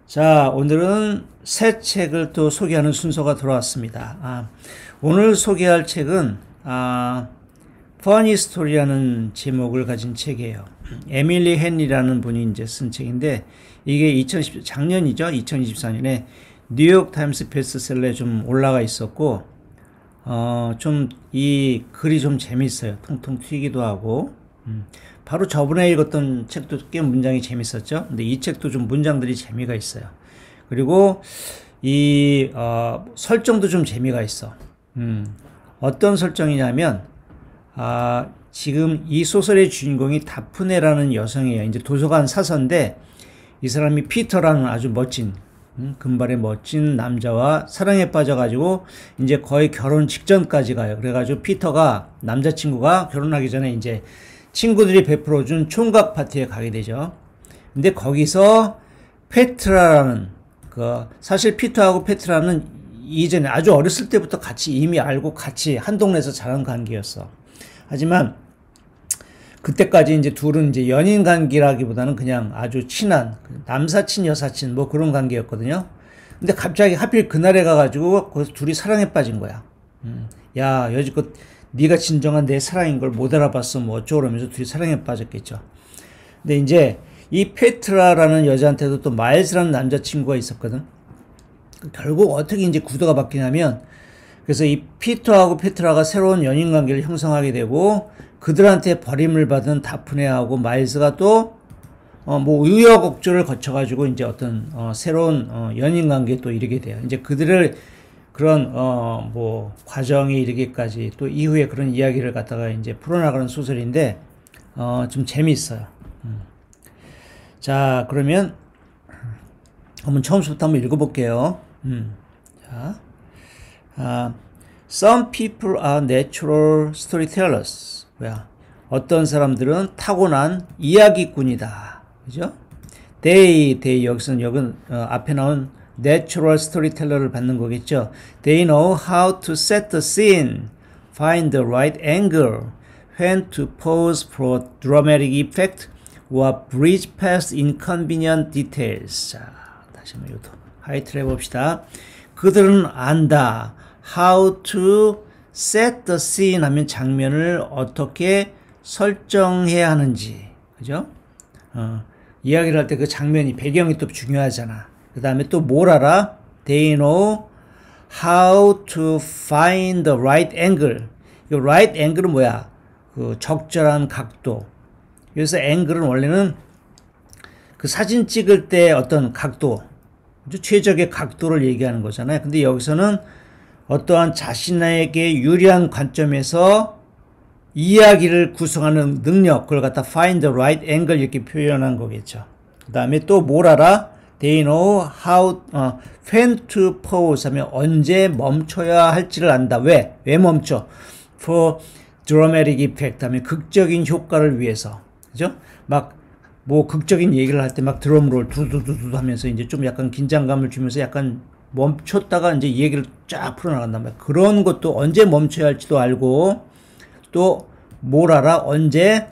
자, 오늘은 새 책을 또 소개하는 순서가 돌아왔습니다. 오늘 소개할 책은 Funny Story라는 제목을 가진 책이에요. 에밀리 헨리라는 분이 이제 쓴 책인데 이게 작년이죠. 2024년에 뉴욕 타임스 베스트셀러에 좀 올라가 있었고 좀 이 글이 좀 재밌어요. 통통 튀기도 하고 바로 저번에 읽었던 책도 꽤 문장이 재밌었죠. 근데 이 책도 좀 문장들이 재미가 있어요. 그리고 이 설정도 좀 재미가 있어. 어떤 설정이냐면 지금 이 소설의 주인공이 다프네라는 여성이에요. 이제 도서관 사서인데 이 사람이 피터라는 아주 멋진 금발의 멋진 남자와 사랑에 빠져가지고 이제 거의 결혼 직전까지 가요. 그래가지고 피터가 남자친구가 결혼하기 전에 이제 친구들이 베풀어준 총각 파티에 가게 되죠. 근데 거기서 페트라라는 사실 피터하고 페트라는 이전에 아주 어렸을 때부터 같이 이미 알고 같이 한 동네에서 자란 관계였어. 하지만 그때까지 이제 둘은 이제 연인 관계라기보다는 그냥 아주 친한 남사친 여사친 뭐 그런 관계였거든요. 근데 갑자기 하필 그날에 가가지고 거기서 둘이 사랑에 빠진 거야. 야, 여지껏 네가 진정한 내 사랑인 걸 못 알아봤어 뭐 어쩌고 그러면서 둘이 사랑에 빠졌겠죠. 근데 이제 이 페트라라는 여자한테도 또 마일스라는 남자친구가 있었거든. 결국 어떻게 이제 구도가 바뀌냐면 그래서 이 피터하고 페트라가 새로운 연인 관계를 형성하게 되고 그들한테 버림을 받은 다프네하고 마일스가 또 뭐 우여곡절을 거쳐가지고 이제 어떤 새로운 연인 관계에 또 이르게 돼요. 이제 그들을 그런 뭐 과정에 이르기까지 또 이후에 그런 이야기를 갖다가 이제 풀어나가는 소설인데 좀 재미있어요. 자, 그러면 한번 처음부터 한번 읽어볼게요. 자, Some people are natural storytellers. 뭐야? 어떤 사람들은 타고난 이야기꾼이다. 그죠? They 여기서는 앞에 나온 natural storyteller를 받는 거겠죠. They know how to set the scene, find the right angle, when to pause for dramatic effect, or breeze past inconvenient details. 자, 다시 한번 이것도 하이트를 해봅시다. 그들은 안다. How to set the scene 하면 장면을 어떻게 설정해야 하는지. 그죠? 이야기를 할 때 그 장면이, 배경이 또 중요하잖아. 그 다음에 또 뭘 알아? They know how to find the right angle. 이 right angle은 뭐야? 그 적절한 각도. 그래서 angle은 원래는 그 사진 찍을 때 어떤 각도, 최적의 각도를 얘기하는 거잖아요. 근데 여기서는 어떠한 자신에게 유리한 관점에서 이야기를 구성하는 능력, 그걸 갖다 find the right angle 이렇게 표현한 거겠죠. 그 다음에 또 뭘 알아? They know how, when to pause 하면 언제 멈춰야 할지를 안다. 왜? 왜 멈춰? For dramatic effect 하면 극적인 효과를 위해서. 그죠? 막, 뭐, 극적인 얘기를 할 때 막 드럼롤 두두두두 하면서 이제 좀 약간 긴장감을 주면서 약간 멈췄다가 이제 얘기를 쫙 풀어나간단 말이야. 그런 것도 언제 멈춰야 할지도 알고, 또, 뭘 알아? 언제,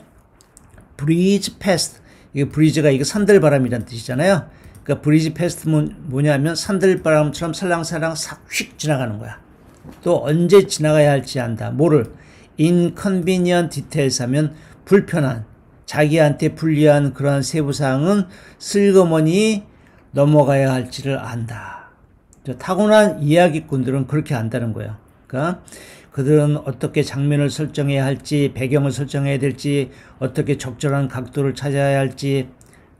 breeze past. 이게 breeze가 이게 산들바람이란 뜻이잖아요. 그러니까 breeze past 뭐냐면 산들바람처럼 살랑살랑 휙 지나가는 거야. 또 언제 지나가야 할지 안다. 뭐를? inconvenient details 하면 불편한, 자기한테 불리한 그러한 세부사항은 슬그머니 넘어가야 할지를 안다. 타고난 이야기꾼들은 그렇게 안다는 거예요. 그러니까 그들은 어떻게 장면을 설정해야 할지, 배경을 설정해야 될지, 어떻게 적절한 각도를 찾아야 할지,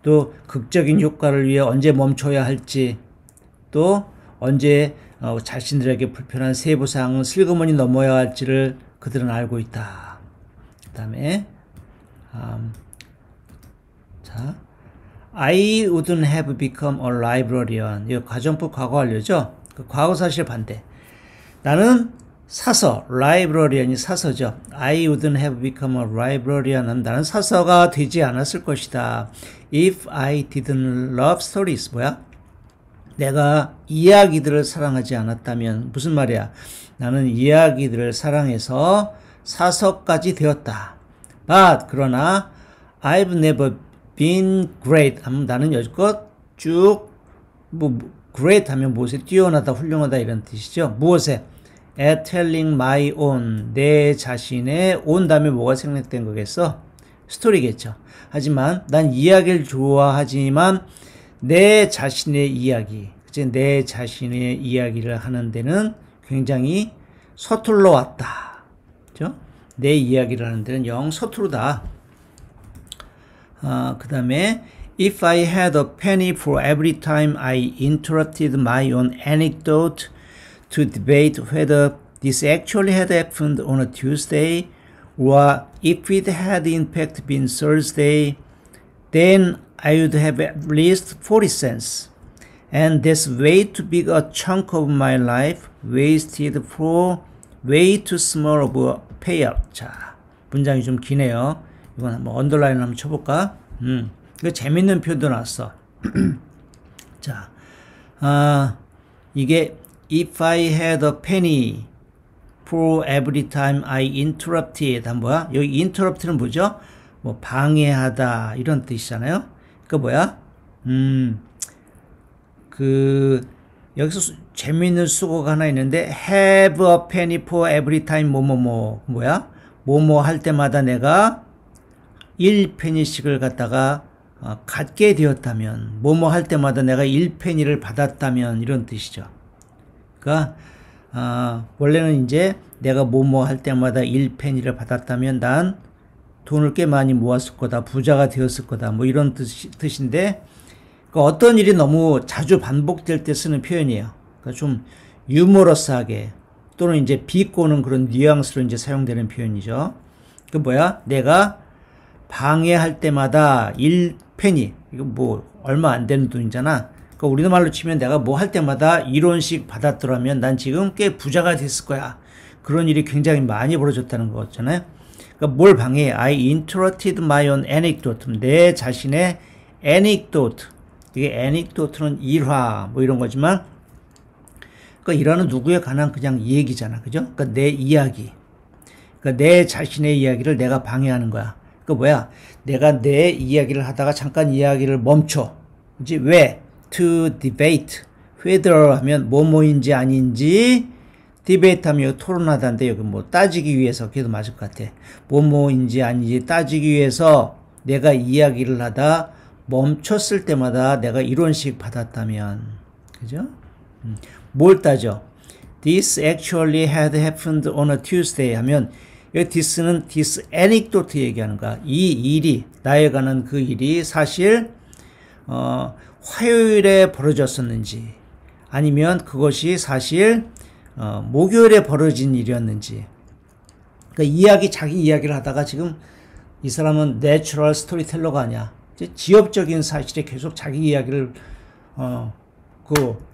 또 극적인 효과를 위해 언제 멈춰야 할지, 또 언제 자신들에게 불편한 세부사항은 슬그머니 넘어야 할지를 그들은 알고 있다. 그 다음에 자, I wouldn't have become a librarian. 이거 가정법 과거 완료죠? 그 과거사실 반대. 나는 사서, librarian이 사서죠. I wouldn't have become a librarian. 나는 사서가 되지 않았을 것이다. If I didn't love stories. 뭐야? 내가 이야기들을 사랑하지 않았다면 무슨 말이야? 나는 이야기들을 사랑해서 사서까지 되었다. But 그러나 I've never been great. 나는 여지껏 쭉 great 하면 무엇에 뛰어나다, 훌륭하다 이런 뜻이죠. 무엇에? at telling my own, 내 자신의 own 다음에 뭐가 생략된 거겠어? 스토리겠죠. 하지만 난 이야기를 좋아하지만 내 자신의 이야기, 내 자신의 이야기를 하는 데는 굉장히 서툴러 왔다. 그죠? 내 이야기를 하는 데는 영 서투르다. 그 다음에 If I had a penny for every time I interrupted my own anecdote to debate whether this actually had happened on a Tuesday or if it had in fact been Thursday, then I would have at least 40 cents. And that's way too big a chunk of my life wasted for way too small of a payout. 자, 문장이 좀 기네요. 이건 한번 언더라인 한번 쳐볼까? 이거 재밌는 표현도 나왔어. 자, 이게 If I had a penny for every time I interrupted. 한 뭐야? 여기 interrupt는 뭐죠? 뭐 방해하다 이런 뜻이잖아요. 그 뭐야? 여기서 재미있는 수어가 하나 있는데 have a penny for every time 뭐뭐뭐 뭐야? 뭐뭐 할 때마다 내가 1페니씩을 갖다가 갖게 되었다면 뭐뭐 할 때마다 내가 1페니를 받았다면 이런 뜻이죠. 그러니까 원래는 이제 내가 뭐뭐 할 때마다 1페니를 받았다면 난 돈을 꽤 많이 모았을 거다. 부자가 되었을 거다. 뭐 이런 뜻인데 그러니까 어떤 일이 너무 자주 반복될 때 쓰는 표현이에요. 그러니까 좀 유머러스하게 또는 이제 비꼬는 그런 뉘앙스로 이제 사용되는 표현이죠. 그 뭐야? 내가 방해할 때마다 1페니, 이거 뭐 얼마 안 되는 돈이잖아. 그러니까 우리말로 치면 내가 뭐 할 때마다 1원씩 받았더라면 난 지금 꽤 부자가 됐을 거야. 그런 일이 굉장히 많이 벌어졌다는 거잖아요. 그러니까 뭘 방해해? I interrupted my own anecdote. 내 자신의 anecdote. 이게 anecdote는 일화 뭐 이런 거지만 그러니까 일화는 누구에 관한 그냥 얘기잖아. 그죠? 그러니까 내 이야기. 그러니까 내 자신의 이야기를 내가 방해하는 거야. 그 뭐야? 내가 내 이야기를 하다가 잠깐 이야기를 멈춰. 그치? 왜? To debate. whether 하면 뭐뭐인지 아닌지 debate 하면 여기 토론하다인데 여기 뭐 따지기 위해서 그래도 맞을 것 같아. 뭐뭐인지 아닌지 따지기 위해서 내가 이야기를 하다 멈췄을 때마다 내가 1원씩 받았다면 그죠? 뭘 따져? This actually had happened on a Tuesday 하면 여기 this는 this anecdote 얘기하는 거야. 이 일이 나에 관한 그 일이 사실 화요일에 벌어졌었는지 아니면 그것이 사실 목요일에 벌어진 일이었는지 그러니까 자기 이야기를 하다가 지금 이 사람은 내추럴 스토리텔러가 아니야. 지엽적인 사실에 계속 자기 이야기를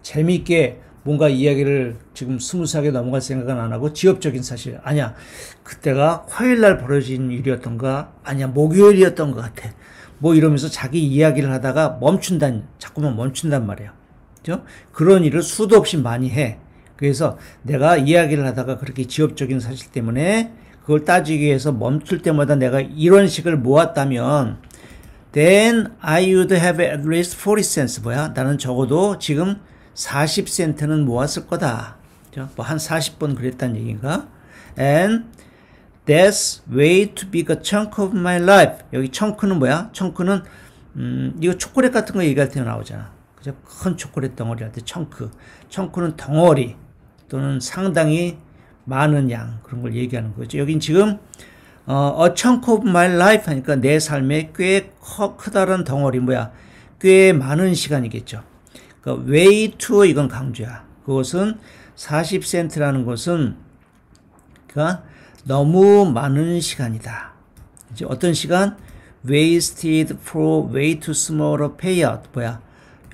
재미있게 뭔가 이야기를 지금 스무스하게 넘어갈 생각은 안 하고 지엽적인 사실 아니야. 그때가 화요일날 벌어진 일이었던가 아니야 목요일이었던 것 같아. 뭐 이러면서 자기 이야기를 하다가 자꾸만 멈춘단 말이에요. 그죠? 그런 일을 수도 없이 많이 해. 그래서 내가 이야기를 하다가 그렇게 지엽적인 사실 때문에 그걸 따지기 위해서 멈출 때마다 내가 이런 식을 모았다면 then I would have at least 40 cents. 뭐야? 나는 적어도 지금 40센트는 모았을 거다. 뭐 한 40번 그랬다는 얘기인가? And that's way too big a chunk of my life. 여기 chun크는 뭐야? chun크는 이거 초콜릿 같은 거 얘기할 때 나오잖아. 그죠? 큰 초콜릿 덩어리 할 때 chunk. chunk는 덩어리 또는 상당히 많은 양 그런 걸 얘기하는 거죠. 여긴 지금 a chunk of my life 하니까 내 삶에 꽤 크다란 덩어리 뭐야? 꽤 많은 시간이겠죠. 그러니까 way to 이건 강조야. 그것은 40센트라는 것은 그러니까 너무 많은 시간이다. 이제 어떤 시간? wasted for way too small a payout. 뭐야?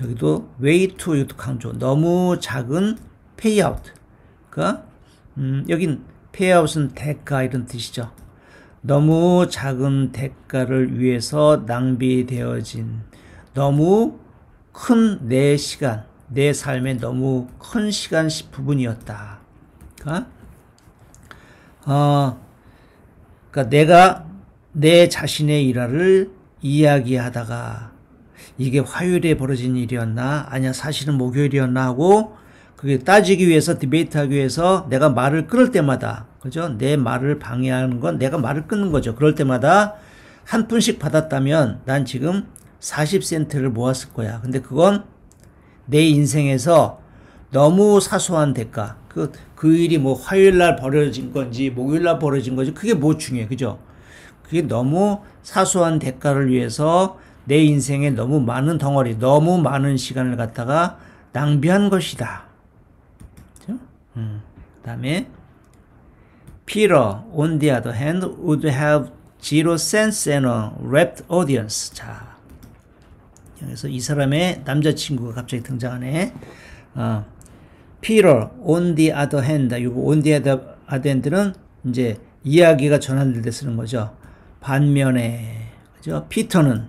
여기도 way too 이것도 강조. 너무 작은 payout. 그러니까 여긴 payout은 대가 이런 뜻이죠. 너무 작은 대가를 위해서 낭비되어진 너무 큰 내 시간, 내 삶의 너무 큰 시간 부분이었다. 그러니까 내가 내 자신의 일화를 이야기하다가 이게 화요일에 벌어진 일이었나? 아니야, 사실은 목요일이었나? 하고, 그게 따지기 위해서, 디베이트하기 위해서 내가 말을 끊을 때마다, 그죠? 내 말을 방해하는 건 내가 말을 끊는 거죠. 그럴 때마다 한 푼씩 받았다면 난 지금 40센트를 모았을 거야. 근데 그건 내 인생에서 너무 사소한 대가. 그 일이 뭐 화요일 날 벌어진 건지, 목요일 날 벌어진 건지, 그게 뭐 중요해. 그죠? 그게 너무 사소한 대가를 위해서 내 인생에 너무 많은 덩어리, 너무 많은 시간을 갖다가 낭비한 것이다. 그죠? 그 다음에, Peter, on the other hand, would have zero sense and a rapt audience. 자, 여기서 이 사람의 남자친구가 갑자기 등장하네. Peter, on the other hand. 이거 on the other hand는 이제 이야기가 전환될 때 쓰는 거죠. 반면에, 그죠? 피터는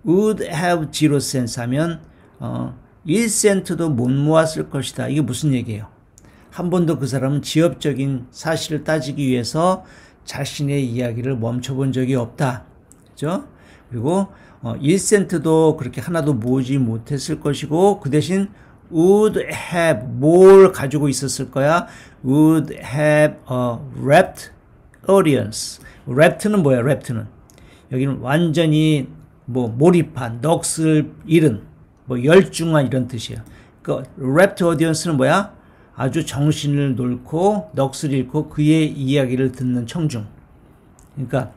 would have zero sense 하면, 1센트도 못 모았을 것이다. 이게 무슨 얘기예요? 한 번도 그 사람은 지엽적인 사실을 따지기 위해서 자신의 이야기를 멈춰본 적이 없다. 그죠? 그리고 1센트도 그렇게 하나도 모으지 못했을 것이고, 그 대신 would have 뭘 가지고 있었을 거야? would have a rapt audience. rapt는 뭐야? rapt는 여기는 완전히 뭐 몰입한, 넋을 잃은, 뭐 열중한 이런 뜻이에요. 그 rapt audience는 뭐야? 아주 정신을 놓고 넋을 잃고 그의 이야기를 듣는 청중. 그러니까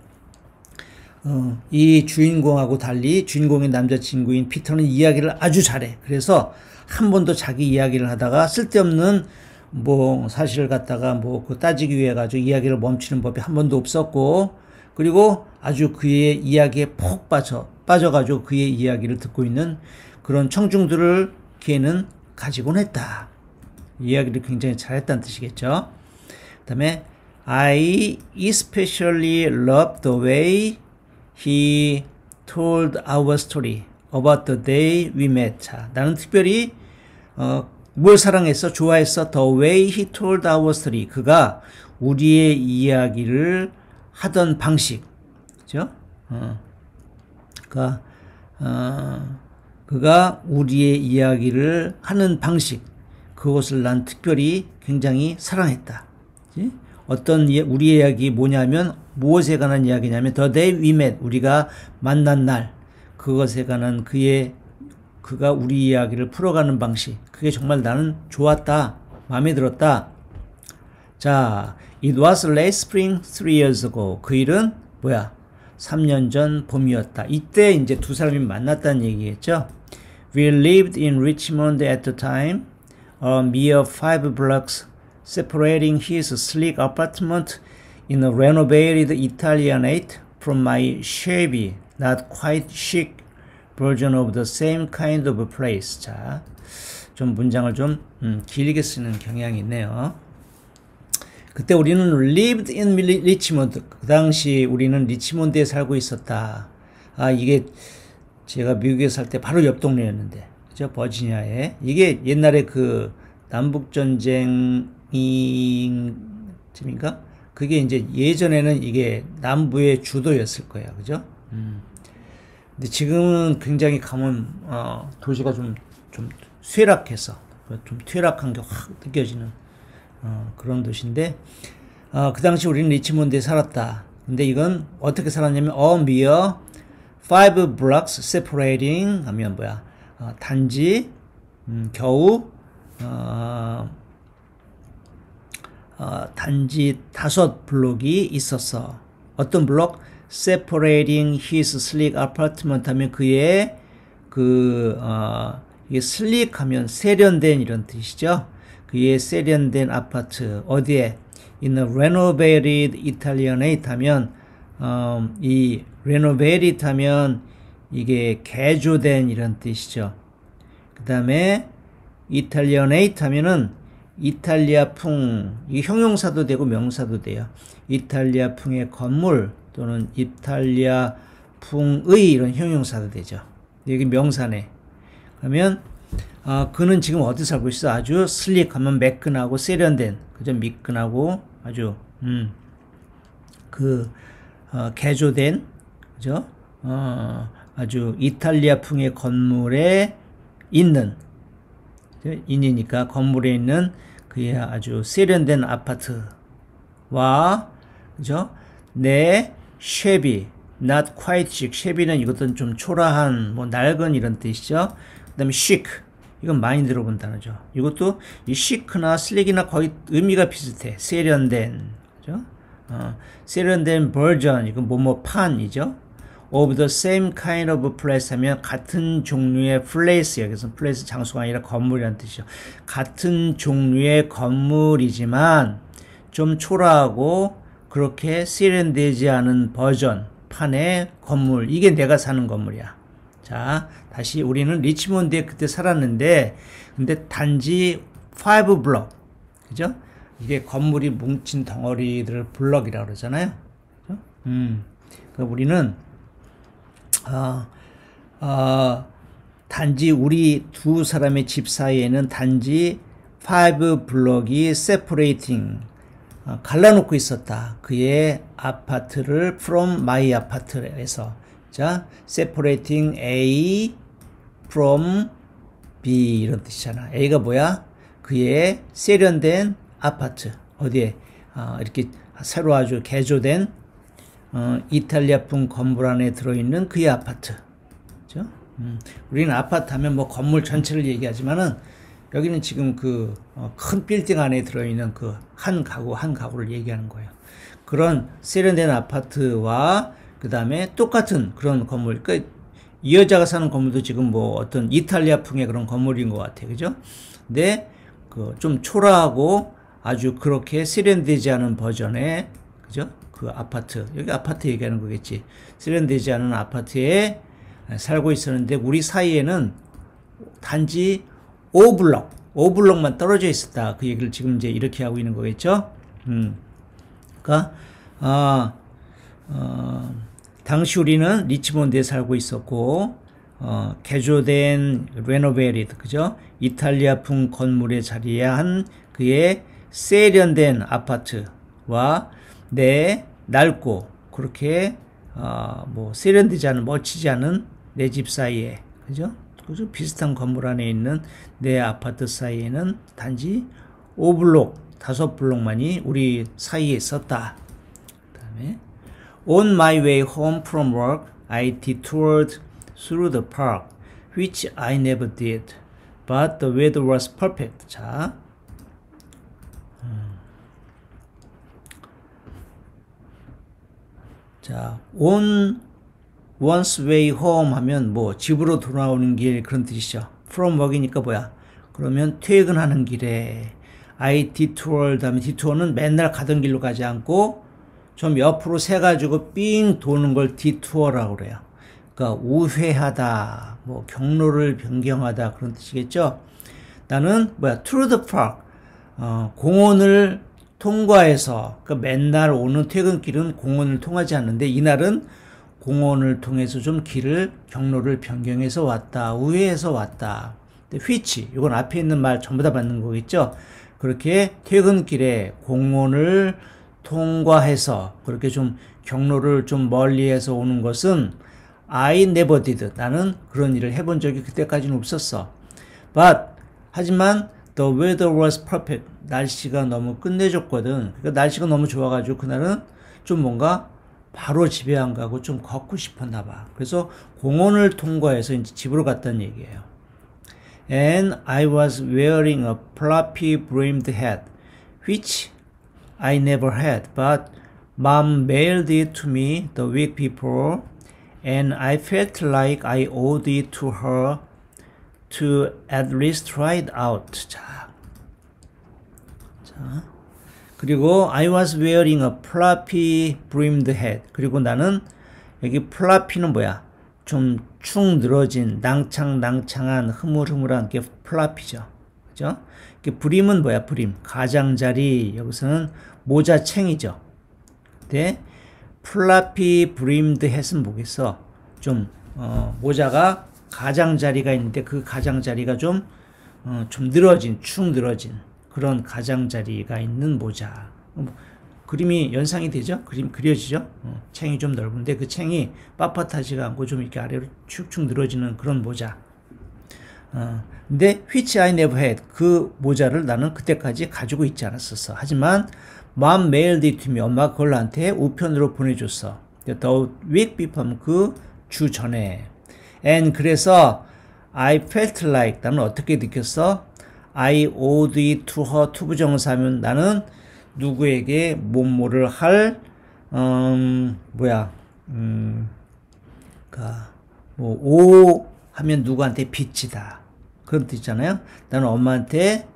이 주인공하고 달리 주인공의 남자친구인 피터는 이야기를 아주 잘해. 그래서 한 번도 자기 이야기를 하다가 쓸데없는 뭐 사실을 갖다가 뭐 그 따지기 위해 가지고 이야기를 멈추는 법이 한 번도 없었고, 그리고 아주 그의 이야기에 푹 빠져가지고 그의 이야기를 듣고 있는 그런 청중들을 걔는 가지곤 했다. 이야기를 굉장히 잘했다는 뜻이겠죠. 그 다음에 I especially loved the way he told our story about the day we met. 자, 나는 특별히 뭘 사랑했어? 좋아했어? The way he told our story. 그가 우리의 이야기를 하던 방식. 그죠? 그가 우리의 이야기를 하는 방식. 그것을 난 특별히 굉장히 사랑했다. 그치? 우리의 이야기 뭐냐면, 무엇에 관한 이야기냐면, The day we met. 우리가 만난 날. 그것에 관한 그가 우리 이야기를 풀어가는 방식. 그게 정말 나는 좋았다. 마음에 들었다. 자, It was late spring 3 years ago. 그 일은 뭐야? 3년 전 봄이었다. 이때 이제 두 사람이 만났다는 얘기겠죠. We lived in Richmond at the time, a mere 5 blocks separating his sleek apartment in a renovated Italianate from my shabby, not quite chic version of the same kind of place. 자, 좀 문장을 좀 길게 쓰는 경향이 있네요. 그때 우리는 lived in Richmond. 그 당시 우리는 리치몬드에 살고 있었다. 이게 제가 미국에 살 때 바로 옆 동네였는데, 그죠? 버지니아에. 이게 옛날에 그 남북전쟁인가? 그게 이제 예전에는 이게 남부의 주도였을 거예요. 그죠? 근데 지금은 굉장히 가면, 도시가 좀 쇠락해서, 좀 퇴락한 게 확 느껴지는, 그런 도시인데, 그 당시 우리는 리치몬드에 살았다. 근데 이건 어떻게 살았냐면, a mere 5 blocks separating 하면 뭐야? 단지, 겨우, 단지 5 블록이 있었어. 어떤 블록? separating his sleek apartment 하면 그의 이게 sleek 하면 세련된 이런 뜻이죠. 그의 세련된 아파트 어디에? in a renovated Italianate 하면 이 renovated 하면 이게 개조된 이런 뜻이죠. 그 다음에 Italianate 하면은 이탈리아풍, 이게 형용사도 되고 명사도 돼요. 이탈리아풍의 건물 또는 이탈리아풍의 이런 형용사도 되죠. 여기 명사네. 그러면 그는 지금 어디 살고 있어? 아주 슬릭하면 매끈하고 세련된, 그죠? 미끈하고 아주 개조된, 그죠? 아주 이탈리아풍의 건물에 있는, 인이니까 건물에 있는 그의 아주 세련된 아파트와, 그죠? 내 쉐비, not quite chic. 쉐비는 이것은 좀 초라한, 뭐 낡은 이런 뜻이죠. 그 다음에 chic. 이건 많이 들어본 단어죠. 이것도 이 chic나 슬릭이나 거의 의미가 비슷해. 세련된, 그죠? 세련된 버전, 이건 뭐뭐 판이죠. of the same kind of place 하면 같은 종류의 place, 여기서 place 장소가 아니라 건물이라는 뜻이죠. 같은 종류의 건물이지만 좀 초라하고 그렇게 세련되지 않은 버전, 판의 건물. 이게 내가 사는 건물이야. 자, 다시 우리는 리치몬드에 그때 살았는데, 근데 단지 5블럭, 그죠? 이게 건물이 뭉친 덩어리들을 블럭이라고 그러잖아요. 그죠? 그 우리는 단지 우리 두 사람의 집 사이에는 단지 5블럭이 separating, 갈라놓고 있었다. 그의 아파트를 from my 아파트에서. 자, separating A from B 이런 뜻이잖아. A가 뭐야? 그의 세련된 아파트. 어디에? 이렇게 새로 아주 개조된 이탈리아풍 건물 안에 들어있는 그의 아파트. 그죠? 우리는 아파트 하면 뭐 건물 전체를 얘기하지만은 여기는 지금 그 큰 빌딩 안에 들어있는 그 한 가구를 얘기하는 거예요. 그런 세련된 아파트와 그 다음에 똑같은 그런 건물. 그러니까 이 여자가 사는 건물도 지금 뭐 어떤 이탈리아풍의 그런 건물인 것 같아요. 그죠? 근데 그 좀 초라하고 아주 그렇게 세련되지 않은 버전의, 그죠? 그 아파트. 여기 아파트 얘기하는 거겠지. 세련되지 않은 아파트에 살고 있었는데 우리 사이에는 단지 5블럭만 떨어져 있었다. 그 얘기를 지금 이제 이렇게 하고 있는 거겠죠? 그러니까 당시 우리는 리치몬드에 살고 있었고, 개조된 레노베이티드, 그죠? 이탈리아풍 건물에 자리한 그의 세련된 아파트와 내 낡고 그렇게 뭐 세련되지 않은, 멋지지 않은 내 집 사이에, 그죠? 그죠? 비슷한 건물 안에 있는 내 아파트 사이에는 단지 5블록, 5블록만이 우리 사이에 있었다. 그 다음에 On my way home from work, I detoured through the park, which I never did, but the weather was perfect. 자, 자, on one's way home 하면 뭐 집으로 돌아오는 길 그런 뜻이죠. From work이니까 뭐야? 그러면 퇴근하는 길에 I detour, 다음에 detour는 맨날 가던 길로 가지 않고 좀 옆으로 세가지고 삥 도는 걸 detour라고 그래요. 그러니까 우회하다, 뭐 경로를 변경하다 그런 뜻이겠죠. 나는 뭐야? Through the park, 공원을 통과해서, 그러니까 맨날 오는 퇴근길은 공원을 통하지 않는데 이날은 공원을 통해서 좀 경로를 변경해서 왔다, 우회해서 왔다. which, 이건 앞에 있는 말 전부 다 받는 거겠죠. 그렇게 퇴근길에 공원을 통과해서 그렇게 좀 경로를 좀 멀리해서 오는 것은 I never did. 나는 그런 일을 해본 적이 그때까지는 없었어. But, 하지만 the weather was perfect. 날씨가 너무 끝내줬거든. 그러니까 날씨가 너무 좋아가지고 그날은 좀 뭔가 바로 집에 안 가고 좀 걷고 싶었나 봐. 그래서 공원을 통과해서 이제 집으로 갔다는 얘기예요. And I was wearing a floppy brimmed hat, which I never had, but Mom mailed it to me the week before, and I felt like I owed it to her to at least try it out. 자, 그리고 I was wearing a floppy brimmed hat. 그리고 나는 여기 floppy는 뭐야? 좀 축 늘어진 낭창낭창한 흐물흐물한 게 floppy죠. 그죠? brim은 뭐야? brim. 가장자리. 여기서는 모자챙이죠. 근데 floppy brimmed hat은 뭐겠어? 좀 모자가 가장자리가 있는데 그 가장자리가 좀 늘어진, 축 늘어진 그런 가장자리가 있는 모자. 그림이 연상이 되죠? 그림 그려지죠? 챙이 좀 넓은데 그 챙이 빳빳하지가 않고 좀 이렇게 아래로 축축 늘어지는 그런 모자. 근데 which I never had, 그 모자를 나는 그때까지 가지고 있지 않았었어. 하지만 mom mailed it to me, 엄마가 그걸 나한테 우편으로 보내줬어. The week before, 그 주 전에. And 그래서 I felt like, 나는 어떻게 느꼈어? I owed it to her, 투부정사 하면 나는 누구에게 뭐뭐를 할, 오 하면 누구한테 빚지다. 그런 뜻 있잖아요. 나는 엄마한테,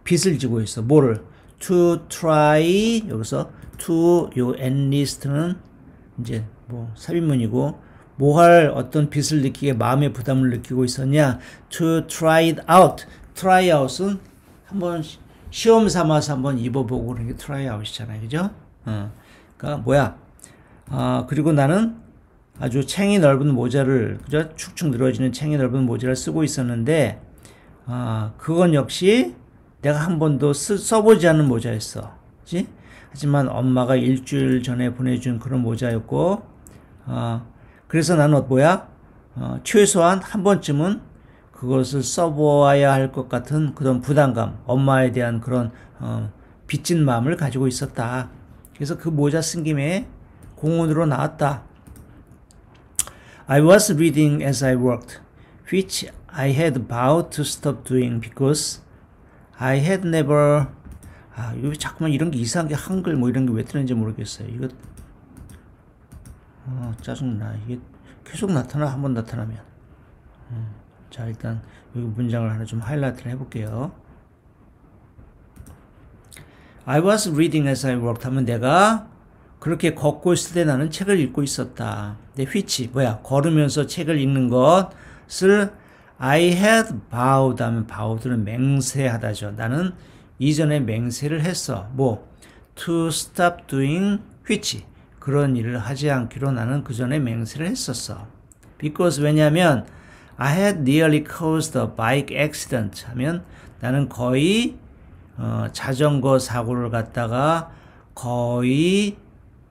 빚을 지고 있어. 뭐를? To try, 여기서 to, 요 enlist는 이제 뭐 삽입문이고, 뭐 할 어떤 빚을 느끼게 마음의 부담을 느끼고 있었냐? To try it out. try out은 한번 시험 삼아서 한번 입어보고 그런 게 try out이잖아요. 그죠? 그러니까 뭐야? 그리고 나는 아주 챙이 넓은 모자를, 그죠? 축축 늘어지는 챙이 넓은 모자를 쓰고 있었는데, 그건 역시 내가 한 번도 써보지 않은 모자였어. 그치? 하지만 엄마가 일주일 전에 보내준 그런 모자였고, 그래서 나는 최소한 한 번쯤은 그것을 써보아야 할 것 같은 그런 부담감, 엄마에 대한 그런, 빚진 마음을 가지고 있었다. 그래서 그 모자 쓴 김에 공원으로 나왔다. I was reading as I worked, which I had vowed to stop doing because I had never, 이거 자꾸만 이런 게 이상하게 한글 뭐 이런 게 왜 뜨는지 모르겠어요. 이거, 짜증나. 이게 계속 나타나, 한 번 나타나면. 자, 일단 여기 문장을 하나 좀 하이라이트를 해볼게요. I was reading as I worked 하면 내가 그렇게 걷고 있을 때 나는 책을 읽고 있었다. 근데 which, 걸으면서 책을 읽는 것을 I had vowed 하면 vowed는 맹세하다죠. 나는 이전에 맹세를 했어. to stop doing which, 그런 일을 하지 않기로 나는 그 전에 맹세를 했었어. Because, 왜냐하면 I had nearly caused a bike accident 하면 나는 거의 자전거 사고를 갖다가 거의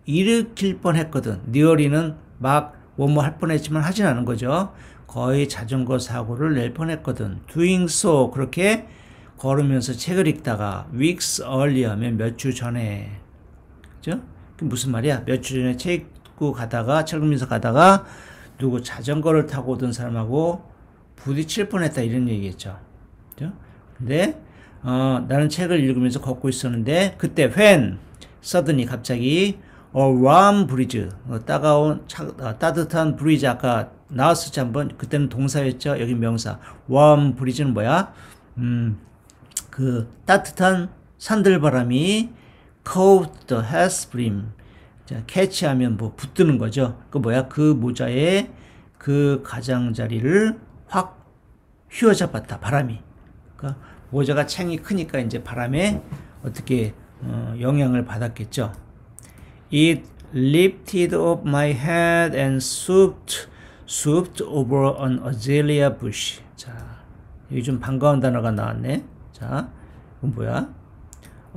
일으킬 뻔했거든. nearly는 막 뭐뭐 할 뻔했지만 하진 않은 거죠. 거의 자전거 사고를 낼 뻔했거든. doing so, 그렇게 걸으면서 책을 읽다가 weeks earlier 하면 몇 주 전에, 그죠? 그 무슨 말이야? 몇 주 전에 책 읽으면서 가다가 누구 자전거를 타고 오던 사람하고 부딪힐 뻔했다, 이런 얘기겠죠. 그죠? 근데 나는 책을 읽으면서 걷고 있었는데 그때 when suddenly, 갑자기 a warm breeze, 따뜻한 breeze, 아까 나왔었지 한번. 그때는 동사였죠. 여기 명사. warm breeze는 뭐야? 그 따뜻한 산들바람이 caught the hatbrim, 자, 캐치하면 뭐 붙드는 거죠. 그 그 모자에 그 가장자리를 확 휘어잡았다, 바람이. 그러니까 모자가 챙이 크니까 이제 바람에 어떻게 영향을 받았겠죠. It lifted up my head and swooped over an azalea bush. 자, 여기 좀 반가운 단어가 나왔네. 자, 이건 뭐야?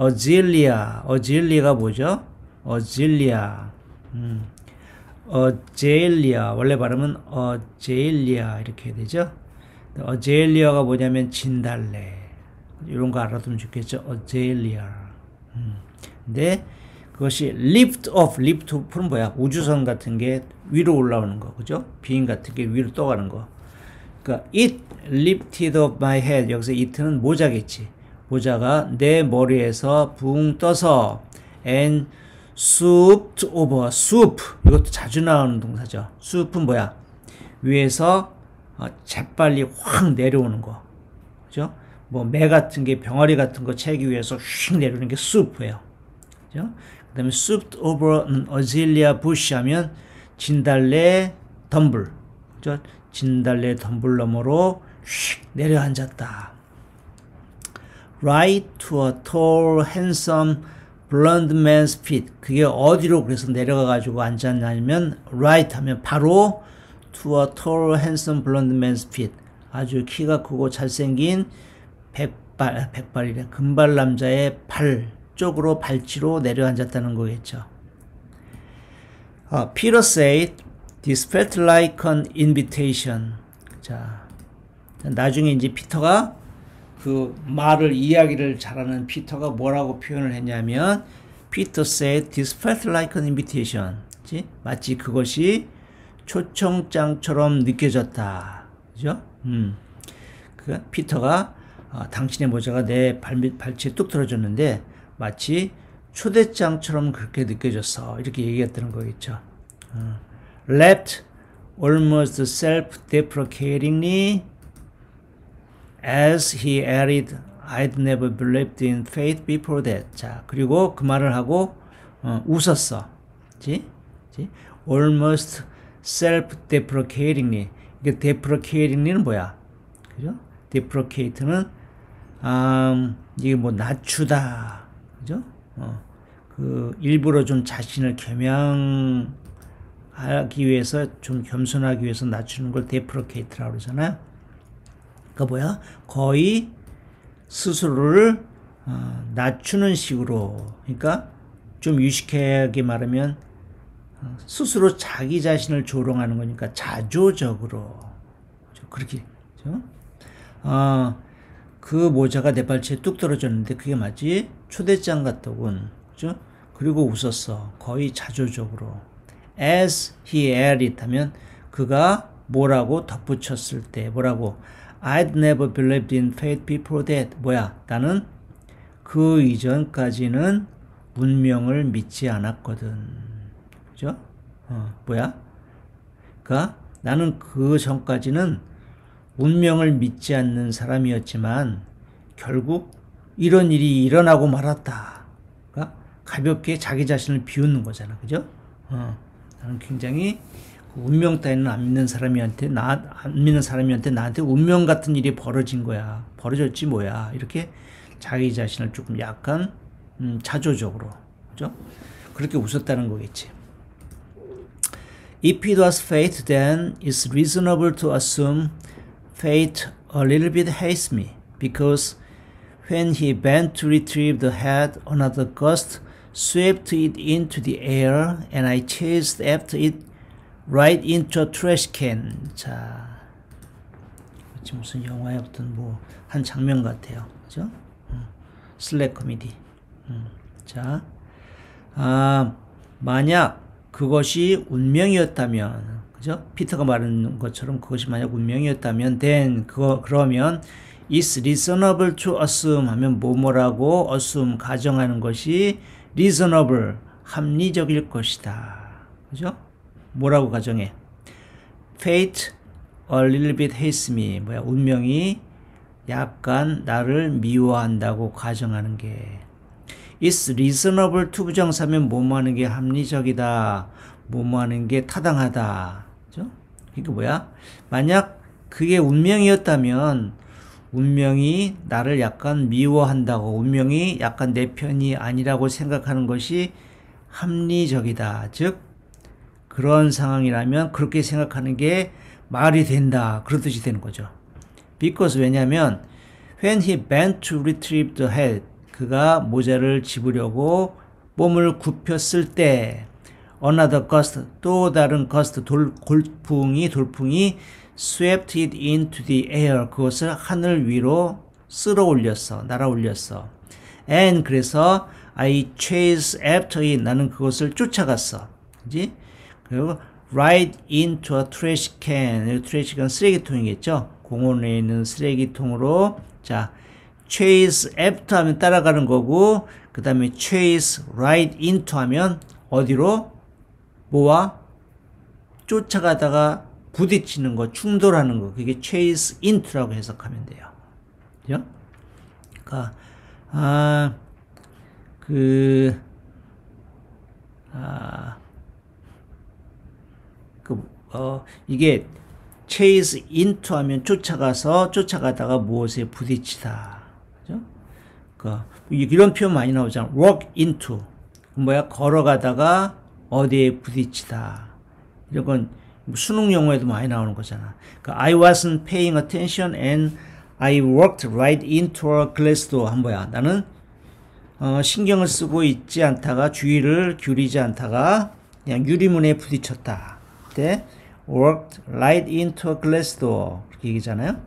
azalea가 뭐죠? azalea. azalea, 원래 발음은 azalea 이렇게 해야 되죠? azalea가 뭐냐면 진달래. 이런 거 알아두면 좋겠죠? azalea. 근데 그것이 lift off는 뭐야? 우주선 같은 게 위로 올라오는 거, 그죠? 비행 같은 게 위로 떠가는 거. 그러니까 it lifted up my head, 여기서 it는 모자겠지. 모자가 내 머리에서 붕 떠서 and swooped over, swoop, 이것도 자주 나오는 동사죠. swoop은 뭐야? 위에서 재빨리 확 내려오는 거, 그죠? 뭐 매 같은 게, 병아리 같은 거 채기 위해서 휙 내려오는 게 swoop예요. 그죠? 그 다음에 swooped over an azalea bush 하면 진달래 덤불, 그죠? 진달래 덤불 너머로 휙 내려앉았다. Right to a tall, handsome, blonde man's feet. 그게 어디로 그래서 내려가가지고 앉았냐면 right 하면 바로 to a tall, handsome, blonde man's feet. 아주 키가 크고 잘생긴 백발이래. 금발 남자의 발 쪽으로 발치로 내려앉았다는 거겠죠. Peter said this felt like an invitation. 자, 나중에 이제 피터가 그 이야기를 잘하는 피터가 뭐라고 표현을 했냐면 Peter said this felt like an invitation. 그치? 마치 그것이 초청장처럼 느껴졌다. 그죠? 피터가 당신의 모자가 내 발치에 뚝 떨어졌는데 마치 초대장처럼 그렇게 느껴졌어. 이렇게 얘기했다는 거겠죠. Laughed almost self-deprecatingly as he added, I'd never believed in fate before that. 자, 그리고 그 말을 하고 웃었어. 그치? Almost self-deprecatingly. 이게 deprecatingly는 뭐야? 그죠? deprecate는 이게 뭐 낮추다. 그죠? 그 일부러 좀 자신을 겸양하기 위해서 좀 겸손하기 위해서 낮추는 걸 deprecate라고 그러잖아요. 그러니까 뭐야? 거의 스스로를 낮추는 식으로. 그러니까 좀 유식하게 말하면 스스로 자기 자신을 조롱하는 거니까 자조적으로. 그렇게. 그렇죠? 그 모자가 내 발치에 뚝 떨어졌는데 그게 마치 초대장 같더군. 그죠? 그리고 웃었어. 거의 자조적으로. As he added 하면 그가 뭐라고 덧붙였을 때 뭐라고 I'd never believed in fate before that. 뭐야? 나는 그 이전까지는 운명을 믿지 않았거든. 그죠? 뭐야? 그러니까 나는 그 전까지는 운명을 믿지 않는 사람이었지만 결국 이런 일이 일어나고 말았다. 그러니까 가볍게 자기 자신을 비웃는 거잖아. 그죠? 나는 굉장히 운명 따위는 안 믿는 사람한테 나한테 운명 같은 일이 벌어진 거야. 벌어졌지 뭐야. 이렇게 자기 자신을 조금 약간 자조적으로. 그죠? 그렇게 웃었다는 거겠지. If it was fate, then it's reasonable to assume fate a little bit hates me, because when he bent to retrieve the head, another gust swept it into the air, and I chased after it right into a trash can. 자, 무슨 영화의 어떤 뭐 한 장면 같아요, 그죠? 슬랙 코미디. 자, 만약 그것이 운명이었다면, 그죠? 피터가 말하는 것처럼 그것이 만약 운명이었다면, then 그러면 is reasonable to assume 하면 뭐라고 assume 가정하는 것이 reasonable 합리적일 것이다, 그죠? 뭐라고 가정해? Fate a little bit hates me. 뭐야? 운명이 약간 나를 미워한다고 가정하는 게. It's reasonable to 부정사면 뭐뭐 하는 게 합리적이다. 뭐뭐 하는 게 타당하다. 그죠? 이게 뭐야? 만약 그게 운명이었다면 운명이 나를 약간 미워한다고, 운명이 약간 내 편이 아니라고 생각하는 것이 합리적이다. 즉 그런 상황이라면 그렇게 생각하는 게 말이 된다. 그런 뜻이 되는 거죠. Because 왜냐하면 when he bent to retrieve the head, 그가 모자를 집으려고 몸을 굽혔을 때 another gust, 또 다른 gust, 돌풍이 swept it into the air, 그것을 하늘 위로 쓸어 올렸어. 날아 올렸어. And 그래서 I chased after it, 나는 그것을 쫓아갔어. 그지? 그리고 right into a trash can, trash can 쓰레기통이겠죠? 공원에 있는 쓰레기통으로. 자, chase after 하면 따라가는 거고, 그 다음에 chase right into 하면 어디로? 뭐와? 쫓아가다가 부딪히는 거, 충돌하는 거, 그게 chase into라고 해석하면 돼요. 그죠? 그러니까, 이게 chase into 하면 쫓아가다가 무엇에 부딪히다. 그죠? 이런 표현 많이 나오잖아. walk into. 뭐야? 걸어가다가 어디에 부딪히다. 이런 건 수능 용어에도 많이 나오는 거잖아. I wasn't paying attention and I walked right into a glass door. 한 뭐야? 나는 신경을 쓰고 있지 않다가 주의를 기울이지 않다가 그냥 유리문에 부딪혔다. 그때 walked right into a glass door 그렇게 얘기잖아요.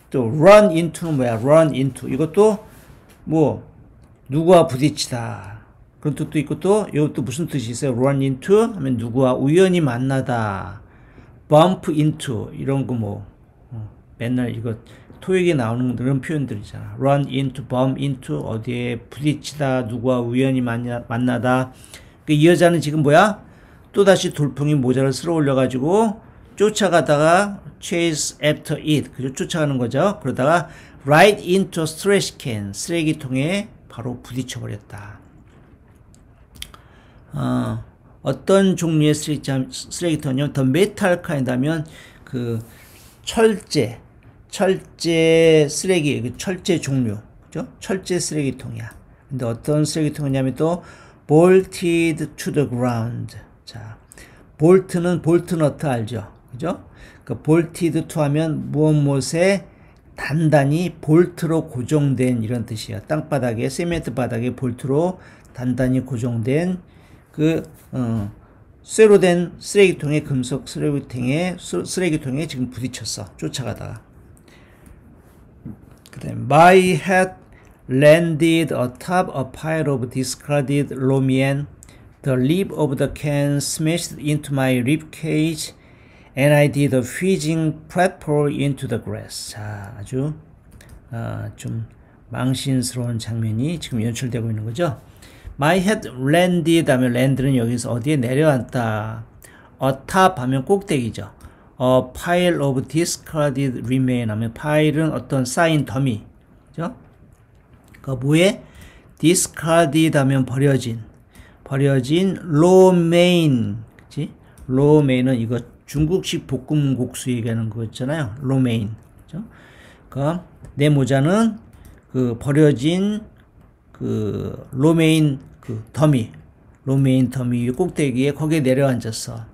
또 run into는 뭐야? run into 이것도 뭐 누구와 부딪히다 그런 뜻도 있고 또 이것도 무슨 뜻이 있어요? run into 하면 누구와 우연히 만나다 bump into 이런 거 뭐 맨날 이거 토익에 나오는 그런 표현들이잖아. run into, bump into 어디에 부딪히다 누구와 우연히 만나다 이 여자는 지금 뭐야? 또다시 돌풍이 모자를 쓸어 올려가지고 쫓아가다가 chase after it 그죠? 쫓아가는 거죠. 그러다가 right into a trash can 쓰레기통에 바로 부딪혀 버렸다. 어떤 종류의 쓰레기통이냐면 더 메탈 카인드하면 그 철제 쓰레기 철제 종류 그죠? 철제 쓰레기통이야. 근데 어떤 쓰레기통이냐면 또 bolted to the ground. 자, 볼트는 볼트너트 알죠? 그죠? 그 bolted to 하면 무엇에 단단히 볼트로 고정된 이런 뜻이에요. 땅바닥에 세멘트 바닥에 볼트로 단단히 고정된 그 쇠로 된 쓰레기통에 금속 쓰레기통에 지금 부딪혔어. 쫓아가다가. 그다음에 my head landed atop a pile of discarded lomian. The lip of the can smashed into my rib cage. And I did a whizzing pratfall into the grass. 자, 아주 좀 망신스러운 장면이 지금 연출되고 있는 거죠. My head landed 하면 land는 여기서 어디에 내려앉다. atop 하면 꼭대기죠. A pile of discarded remain 하면 파일은 어떤 쌓인 더미. 그죠? 그 뭐에? discarded 하면 버려진 로메인. 그치? 로메인은 이거 중국식 볶음국수 얘기하는 거 있잖아요. 로메인. 그죠? 그러니까 내 모자는 그 버려진 그 로메인 그 더미. 로메인 더미 꼭대기에 거기에 내려앉았어.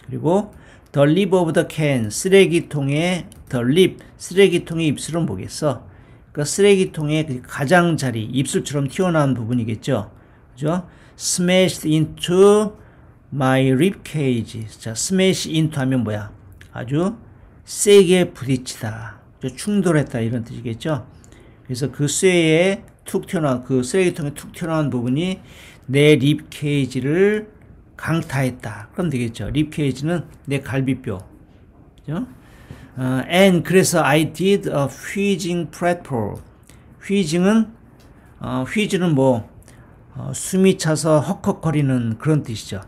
그리고 the lip of the can 쓰레기통의 the lip 쓰레기통의 입술은 뭐겠어? 그러니까 쓰레기통의 그 가장자리 입술처럼 튀어나온 부분이겠죠. 그죠? smashed into my rib cage. 자, smash into 하면 뭐야? 아주 세게 부딪히다. 충돌했다 이런 뜻이겠죠. 그래서 그 쇠에 툭 튀어나온 그 쓰레기통에 툭 튀어나온 부분이 내 립 케이지를 강타했다. 그럼 되겠죠. 립 케이지는 내 갈비뼈. 그죠? And 그래서 I did a whizzing pratfall. whizzing은 뭐 숨이 차서 헉헉거리는 그런 뜻이죠.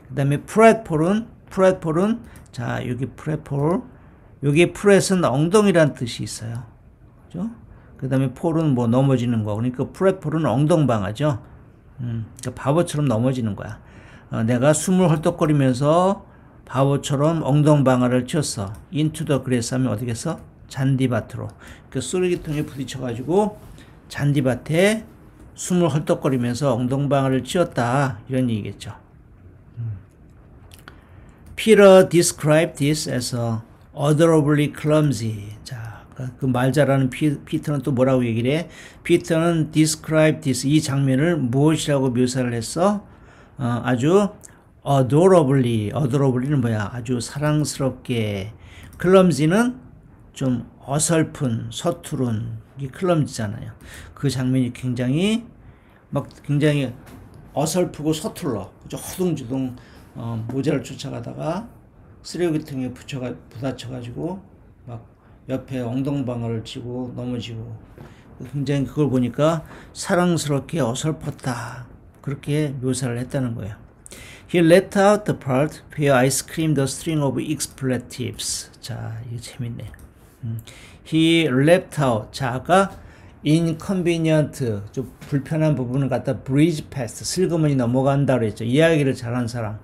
그 다음에 pratfall은 자 여기 pratfall 여기 prat은 엉덩이란 뜻이 있어요. 그죠? 그 다음에 fall은 뭐 넘어지는 거. 그러니까 pratfall은 엉덩방아죠. 그러니까 바보처럼 넘어지는 거야. 내가 숨을 헐떡거리면서 바보처럼 엉덩방아를 쳤어. into the grass 하면 어디겠어? 잔디밭으로. 그 쓰레기통에 부딪혀가지고 잔디밭에 숨을 헐떡거리면서 엉덩방아를 찧었다. 이런 얘기겠죠. Peter described this as a adorably clumsy. 자, 그 말 잘하는 피터는 또 뭐라고 얘기를 해? 피터는 describe this 이 장면을 무엇이라고 묘사를 했어? 아주 adorably는 뭐야? 아주 사랑스럽게. clumsy는 좀 어설픈, 서투른 이 clumsy잖아요. 그 장면이 굉장히 어설프고 서툴러. 그죠? 허둥지둥 모자를 쫓아가다가 쓰레기통에 부딪혀가지고 막 옆에 엉덩방아를 치고 넘어지고 굉장히 그걸 보니까 사랑스럽게 어설펐다. 그렇게 묘사를 했다는 거예요. He left out the part where I screamed a string of expletives. 자, 이거 재밌네. He left out. 자, 아까 inconvenient, 좀 불편한 부분을 갖다 breeze past, 슬그머니 넘어간다 그랬죠. 이야기를 잘하는 사람.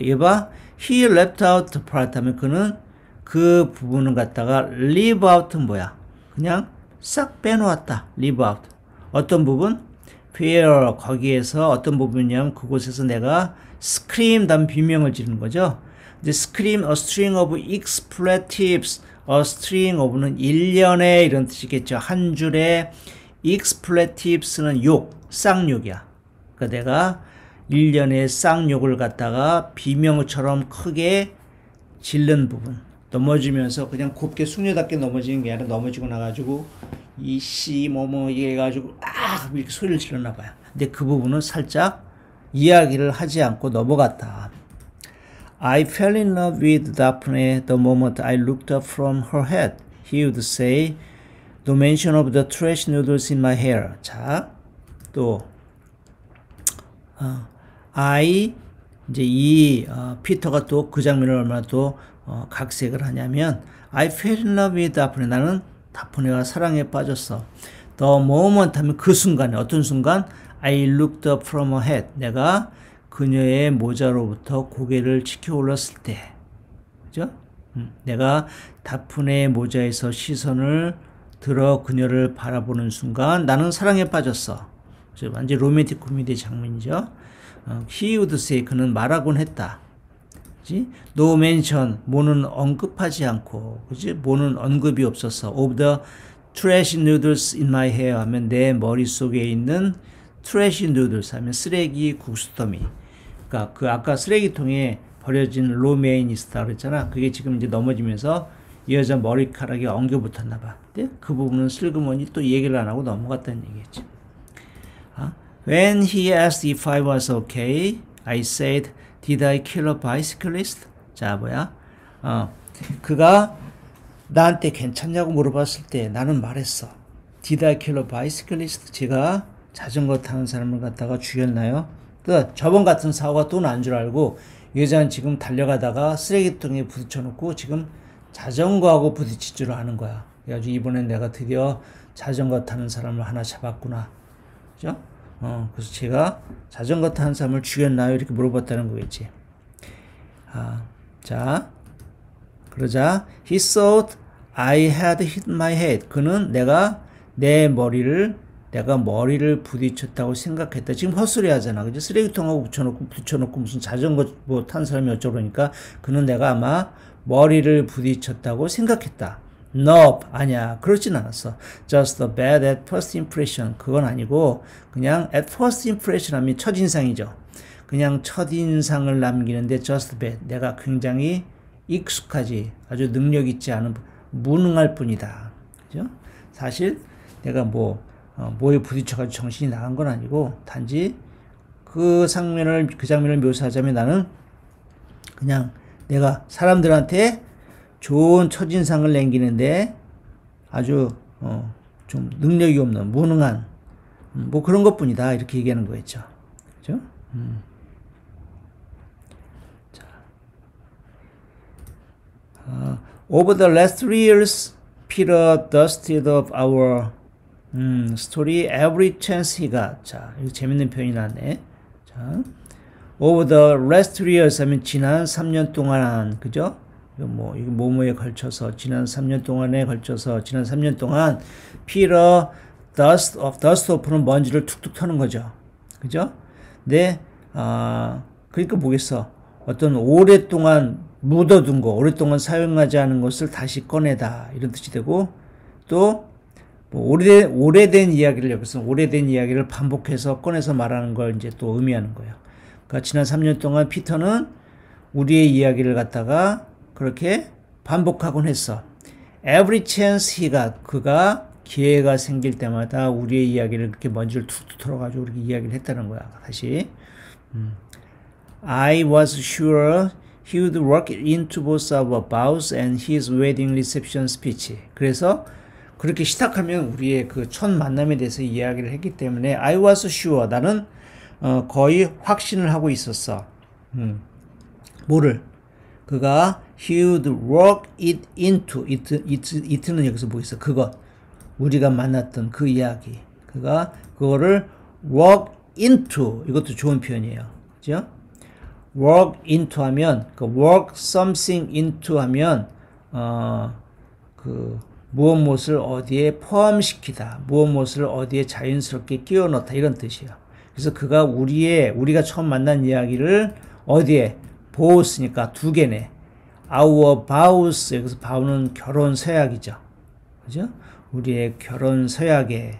얘 봐. He left out the part 하면 그는 그 부분을 갖다가 leave out은 뭐야? 그냥 싹 빼놓았다. leave out. 어떤 부분? where, 거기에서 어떤 부분이냐면 그곳에서 내가 scream 다음 비명을 지르는 거죠. 이제 scream a string of expletives. a string of는 일련의 이런 뜻이겠죠. 한 줄의 expletive스는 욕, 쌍욕이야. 그러니까 내가 일련의 쌍욕을 갖다가 비명처럼 크게 질른 부분. 넘어지면서 그냥 곱게 숙녀답게 넘어지는 게 아니라 넘어지고 나가지고 이씨 뭐뭐 이래가지고 이렇게 소리를 질렀나 봐요. 근데 그 부분은 살짝 이야기를 하지 않고 넘어갔다. I fell in love with Daphne the moment I looked up from her head. He would say, no mention of the trash noodles in my hair. 자, 또 I 이제 피터가 또 그 장면을 얼마나 또 각색을 하냐면 I fell in love with Daphne. 나는 다프네와 사랑에 빠졌어. The moment 하면 그 순간에 어떤 순간? I looked up from her head. 내가 그녀의 모자로부터 고개를 치켜 올렸을 때. 그죠? 내가 다프네의 모자에서 시선을 들어 그녀를 바라보는 순간 나는 사랑에 빠졌어. 완전 로맨틱 코미디 장면이죠. He would say, 그는 말하곤 했다. 그치? No mention, 뭐는 언급하지 않고, 그치? 뭐는 언급이 없었어. Of the trash noodles in my hair 하면 내 머릿속에 있는 trash noodles 하면 쓰레기 국수더미. 그러니까 그 아까 쓰레기통에 버려진 로메인이 있었다 그랬잖아. 그게 지금 이제 넘어지면서 이 여자 머리카락에 엉겨 붙었나 봐. 근데 그 부분은 슬그머니 또 얘기를 안 하고 넘어갔다는 얘기겠지. When he asked if I was okay, I said, did I kill a bicyclist? 자, 뭐야? 그가 나한테 괜찮냐고 물어봤을 때 나는 말했어. Did I kill a bicyclist? 제가 자전거 타는 사람을 갖다가 죽였나요? 또 저번 같은 사고가 또 난 줄 알고 여자는 지금 달려가다가 쓰레기통에 부딪혀놓고 지금 자전거하고 부딪힐 줄 아는 거야. 그래가지고 이번엔 내가 드디어 자전거 타는 사람을 하나 잡았구나. 그죠? 그래서 제가 자전거 타는 사람을 죽였나요? 이렇게 물어봤다는 거겠지. 자, 그러자 he thought I had hit my head. 그는 내가 머리를 부딪혔다고 생각했다. 지금 헛소리 하잖아. 그죠? 쓰레기통하고 붙여놓고 무슨 자전거 뭐 탄 사람이 어쩌고니까 그는 내가 아마 머리를 부딪혔다고 생각했다. Nope, 아니야. 그렇진 않았어. Just a bad at first impression. 그건 아니고 그냥 at first impression 하면 첫인상이죠. 그냥 첫인상을 남기는데 just bad. 내가 굉장히 익숙하지, 아주 능력 있지 않은, 무능할 뿐이다. 그죠? 사실 내가 뭐에 부딪혀가지고 정신이 나간 건 아니고 단지 그 장면을 묘사하자면 나는 그냥 내가 사람들한테 좋은 첫인상을 남기는데 아주 좀 능력이 없는 무능한 뭐 그런 것뿐이다 이렇게 얘기하는 거겠죠. 그죠? 자, over the last 3 years, Peter dusted of our story every chance he got. 자, 이거 재밌는 표현이 나왔네. 자, over the last 3 years 하면 지난 3년 동안, 그죠? 이거 뭐뭐에 걸쳐서 지난 3년 동안 Peter dust off는 먼지를 툭툭 터는 거죠. 그죠? 근데 그러니까 뭐겠어? 어떤 오랫동안 묻어둔 거, 오랫동안 사용하지 않은 것을 다시 꺼내다 이런 뜻이 되고 또 뭐 오래된 이야기를 여기서 오래된 이야기를 반복해서 꺼내서 말하는 걸 이제 또 의미하는 거예요. 그러니까 지난 3년 동안 피터는 우리의 이야기를 갖다가 그렇게 반복하곤 했어. Every chance he got. 그가 기회가 생길 때마다 우리의 이야기를 그렇게 먼지를 툭툭 털어가지고 그렇게 이야기를 했다는 거야. 다시. I was sure he would work into both our vows and his wedding reception speech. 그래서 그렇게 시작하면 우리의 그 첫 만남에 대해서 이야기를 했기 때문에 I was sure. 나는 거의 확신을 하고 있었어. 뭐를? 그가 he would work it into it는 여기서 뭐 있어? 그거 우리가 만났던 그 이야기. 그가 그거를 work into 이것도 좋은 표현이에요. 그죠? work into 하면 그 work something into 하면 그 무엇을 어디에 포함시키다. 무엇을 어디에 자연스럽게 끼워 넣다 이런 뜻이에요. 그래서 그가 우리가 처음 만난 이야기를 어디에 보았으니까 두 개네. Our vows, 여기서 vow는 결혼 서약이죠. 그죠? 우리의 결혼 서약에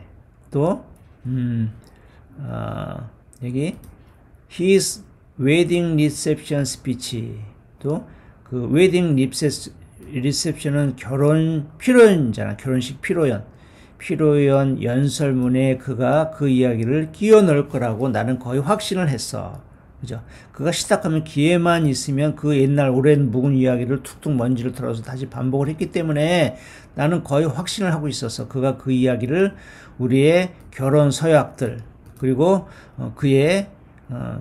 또 여기 his wedding reception speech. 또 그 웨딩 리셉션은 결혼 피로연이잖아. 결혼식 피로연 연설문에 그가 그 이야기를 끼워 넣을 거라고 나는 거의 확신을 했어. 그죠? 그가 시작하면 기회만 있으면 그 옛날 오랜 묵은 이야기를 툭툭 먼지를 털어서 다시 반복을 했기 때문에 나는 거의 확신을 하고 있었어. 그가 그 이야기를 우리의 결혼 서약들 그리고 그의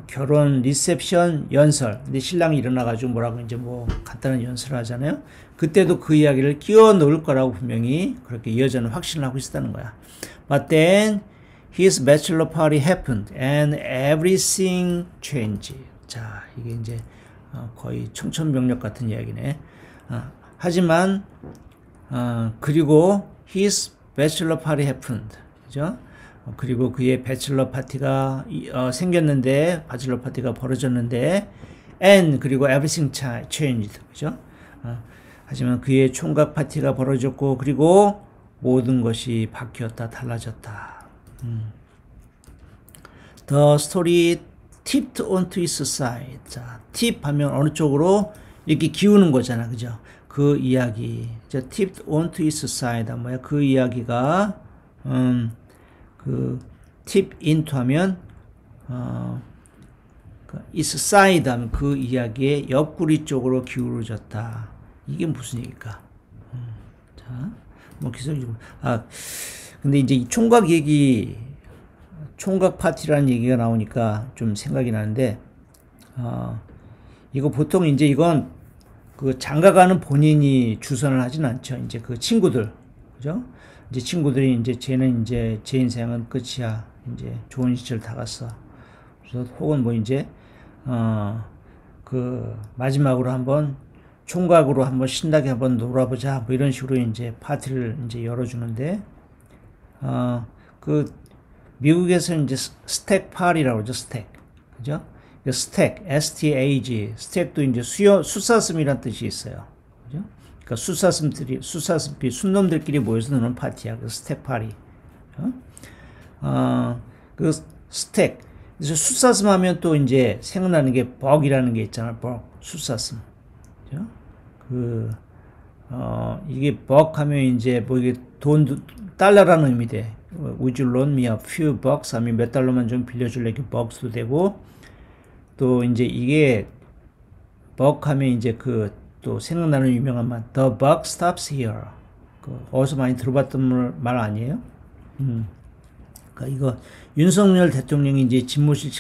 결혼 리셉션 연설. 근데 신랑이 일어나가지고 뭐라고 이제 뭐 간단한 연설을 하잖아요. 그때도 그 이야기를 끼워 넣을 거라고 분명히 그렇게 이 여자는 확신을 하고 있었다는 거야. But then his bachelor party happened and everything changed. 자, 이게 이제 거의 청천벽력 같은 이야기네. 하지만 그리고 his bachelor party happened. 그죠? 그리고 그의 배첼러 파티가 생겼는데, 배첼러 파티가 벌어졌는데, and 그리고 everything changed, 그죠? 하지만 그의 총각 파티가 벌어졌고, 그리고 모든 것이 바뀌었다, 달라졌다. The story tipped onto its side. 자, tip 하면 어느 쪽으로 이렇게 기우는 거잖아, 그죠? 그 이야기. 자, tipped onto its side. 뭐야? 그 이야기가 그 tip into 하면 its side 하면 그 이야기의 옆구리 쪽으로 기울어졌다. 이게 무슨 얘기일까? 자, 뭐 기술적으로 근데 이제 이 총각 얘기, 총각 파티라는 얘기가 나오니까 좀 생각이 나는데 이거 보통 이제 이건 그 장가가는 본인이 주선을 하진 않죠. 이제 그 친구들, 그죠? 이제 친구들이 이제 쟤는 이제 제 인생은 끝이야. 이제 좋은 시절 다 갔어. 그래서 혹은 뭐 이제 그 마지막으로 한번 총각으로 한번 신나게 한번 놀아보자. 뭐 이런 식으로 이제 파티를 이제 열어주는데 그 미국에서 이제 스택 파티라고 그러죠. 스택, 그죠? 스택, S-T-A-G, 스택도 이제 숫사슴이란 뜻이 있어요. 그죠? 그러니까 숫사슴끼리, 순놈들끼리 모여서 노는 파티야. 그 스택 파티. 그 스택. 그래서 숫사슴 하면 또 이제 생각나는 게 벅이라는 게 있잖아. 벅, 숫사슴. 그죠? 이게 벅 하면 이제 뭐 이게 달러라는 의미 돼. Would you loan me a few bucks? 하면 몇 달러만 좀 빌려줄래? 이렇게 bucks도 되고, 또 이제 이게 buck 하면 이제 또 생각나는 유명한 말, the buck stops here. 어디서 많이 들어봤던 말 아니에요? 그러니까 이거 윤석열 대통령이 이제 집무실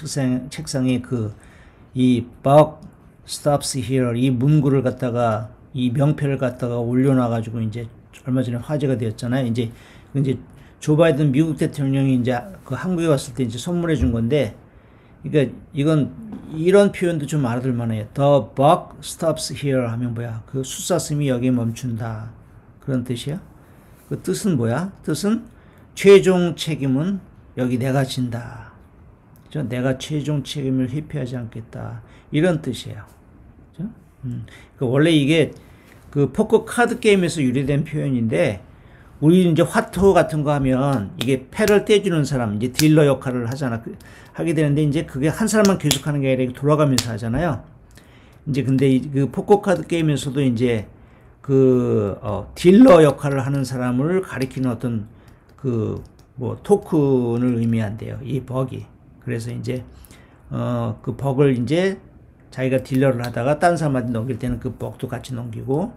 책상에 이 buck stops here 이 문구를 갖다가 이 명패를 갖다가 올려놔가지고 이제 얼마 전에 화제가 되었잖아요. 이제 조 바이든 미국 대통령이 이제 그 한국에 왔을 때 이제 선물해 준 건데, 그러니까 이건 이런 표현도 좀 알아둘 만해요. The buck stops here 하면 뭐야? 그 숫사슴이 여기에 멈춘다. 그런 뜻이야. 그 뜻은 뭐야? 뜻은 최종 책임은 여기 내가 진다. 그죠? 내가 최종 책임을 회피하지 않겠다. 이런 뜻이에요. 그죠? 그러니까 원래 이게 그 포커 카드 게임에서 유래된 표현인데, 우리 이제 화투 같은 거 하면 이게 패를 떼주는 사람, 이제 딜러 역할을 하게 되는데, 이제 그게 한 사람만 계속 하는 게 아니라 돌아가면서 하잖아요. 이제 근데 그 포커 카드 게임에서도 이제 딜러 역할을 하는 사람을 가리키는 어떤 뭐 토큰을 의미한대요. 이 벅이. 그래서 이제 그 벅을 이제 자기가 딜러를 하다가 다른 사람한테 넘길 때는 그 벅도 같이 넘기고,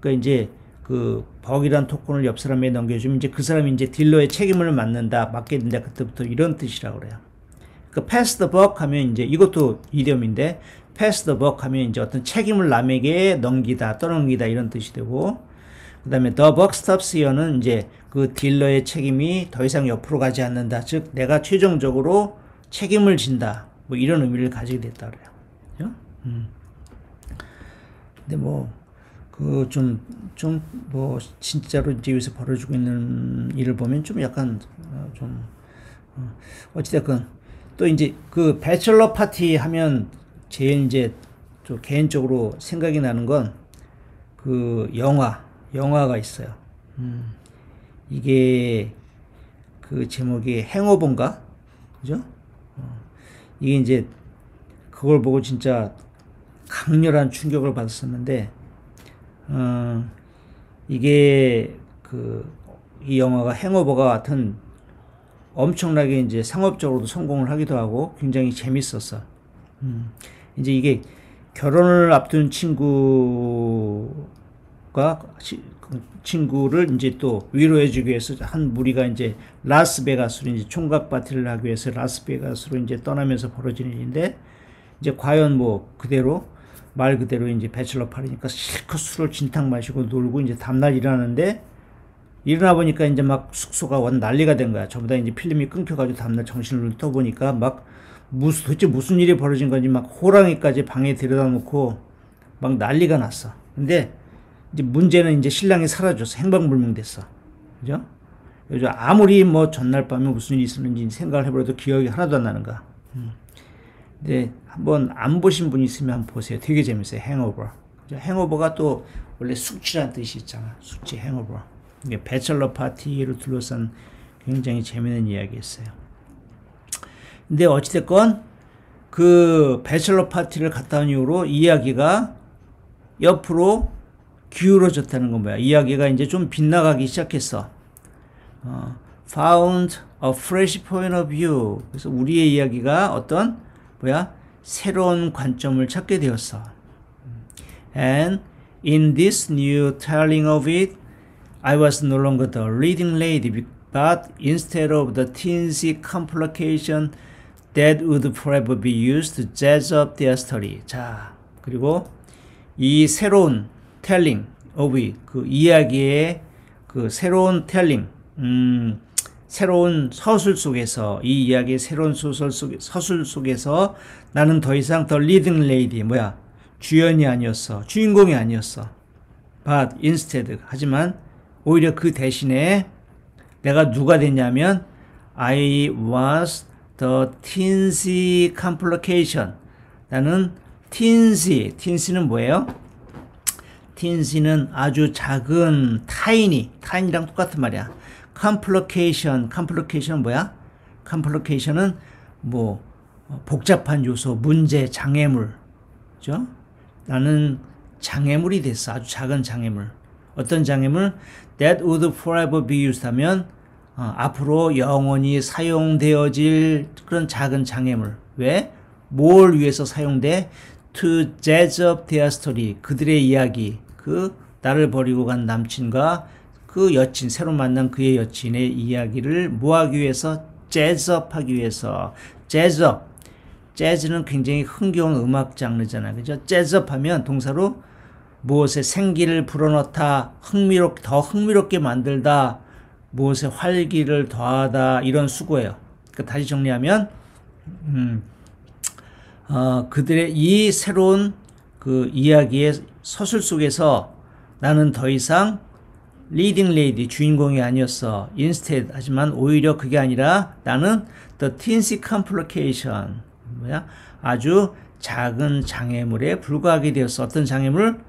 그러니까 이제 그 벅이란 토큰을 옆 사람에게 넘겨주면 이제 그 사람이 이제 딜러의 책임을 맡게 된다. 그때부터 이런 뜻이라고 그래요. 그 pass the buck 하면 이제 이것도 이디엄인데, pass the buck 하면 이제 어떤 책임을 남에게 넘기다, 떠넘기다 이런 뜻이 되고, 그 다음에 the buck stops here는 이제 그 딜러의 책임이 더 이상 옆으로 가지 않는다. 즉, 내가 최종적으로 책임을 진다. 뭐 이런 의미를 가지게 됐다 그래요. 그죠? 근데 뭐, 뭐, 진짜로 이제 여기서 벌어지고 있는 일을 보면 좀 약간, 어찌됐건, 또 이제 그 배첼러 파티 하면 제일 이제 좀 개인적으로 생각이 나는 건 그 영화가 있어요. 이게 그 제목이 행어버인가? 그죠? 이게 이제 그걸 보고 진짜 강렬한 충격을 받았었는데, 이게 이 영화가 행어버가 같은 엄청나게 이제 상업적으로도 성공을 하기도 하고 굉장히 재밌었어. 이제 이게 결혼을 앞둔 친구를 이제 또 위로해주기 위해서 한 무리가 이제 라스베가스로 이제 총각 파티를 하기 위해서 라스베가스로 이제 떠나면서 벌어진 일인데, 이제 과연 뭐 말 그대로 이제 배첼러 파티니까 실컷 술을 진탕 마시고 놀고 이제 다음날 일어나는데, 일어나 보니까 이제 막 숙소가 완 난리가 된 거야. 전부 다 이제 필름이 끊겨가지고 다음날 정신을 떠보니까 막 도대체 무슨 일이 벌어진 건지 막 호랑이까지 방에 들여다 놓고 막 난리가 났어. 근데 이제 문제는 이제 신랑이 사라졌어. 행방불명됐어. 그죠? 요즘 아무리 뭐 전날 밤에 무슨 일이 있었는지 생각을 해버려도 기억이 하나도 안 나는 거야. 근데 한번 안 보신 분 있으면 한번 보세요. 되게 재밌어요. 행오버. 행오버가 또 원래 숙취라는 뜻이 있잖아. 숙취, 행오버. 이게 배첼러 파티를 둘러싼 굉장히 재밌는 이야기였어요. 근데 어찌됐건 그 배첼러 파티를 갔다 온 이후로 이야기가 옆으로 기울어졌다는 건 뭐야? 이야기가 이제 좀 빗나가기 시작했어. Found a fresh point of view. 그래서 우리의 이야기가 어떤 새로운 관점을 찾게 되었어. And in this new telling of it, I was no longer the leading lady, but instead of the teensy complication that would forever be used to jazz up their story. 자, 그리고 이 새로운 telling of it, 그 이야기의 그 새로운 telling, 새로운 서술 속에서, 이 이야기의 새로운 서술 속에서 나는 더 이상 the leading lady, 주연이 아니었어. 주인공이 아니었어. But instead, 하지만 오히려 그 대신에 내가 누가 됐냐면 I was the teensy complication. 나는 teensy는 뭐예요? teensy는 아주 작은 tiny랑 똑같은 말이야. complication은 뭐야? complication은 뭐 복잡한 요소, 문제, 장애물. 그죠? 나는 장애물이 됐어. 아주 작은 장애물. 어떤 장애물? That would forever be used 하면 앞으로 영원히 사용되어질 그런 작은 장애물. 왜? 뭘 위해서 사용돼? To jazz up their story. 그들의 이야기. 나를 버리고 간 남친과 그 여친, 새로 만난 그의 여친의 이야기를 뭐하기 위해서? jazz up 하기 위해서. jazz up. 재즈는 굉장히 흥겨운 음악 장르잖아요. 그죠? jazz up 하면 동사로 무엇에 생기를 불어넣다, 더 흥미롭게 만들다, 무엇에 활기를 더하다, 이런 수고예요. 그러니까 다시 정리하면, 그들의 이 새로운 그 이야기의 서술 속에서 나는 더 이상 leading lady, 주인공이 아니었어. instead, 하지만 오히려 그게 아니라 나는 the teensy complication, 아주 작은 장애물에 불과하게 되었어. 어떤 장애물?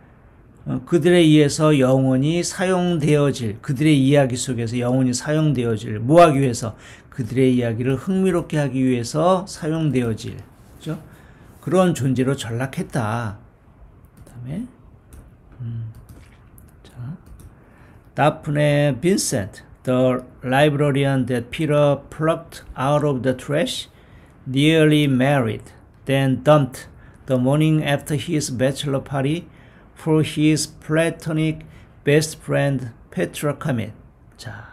그들에 의해서 영원히 사용되어질, 그들의 이야기 속에서 영원히 사용되어질, 뭐 하기 위해서? 그들의 이야기를 흥미롭게 하기 위해서 사용되어질, 그죠? 그런 존재로 전락했다. 그 다음에, 다프네 빈센트, the librarian that Peter plucked out of the trash, nearly married, then dumped the morning after his bachelor party for his platonic best friend Petra Comet. 자,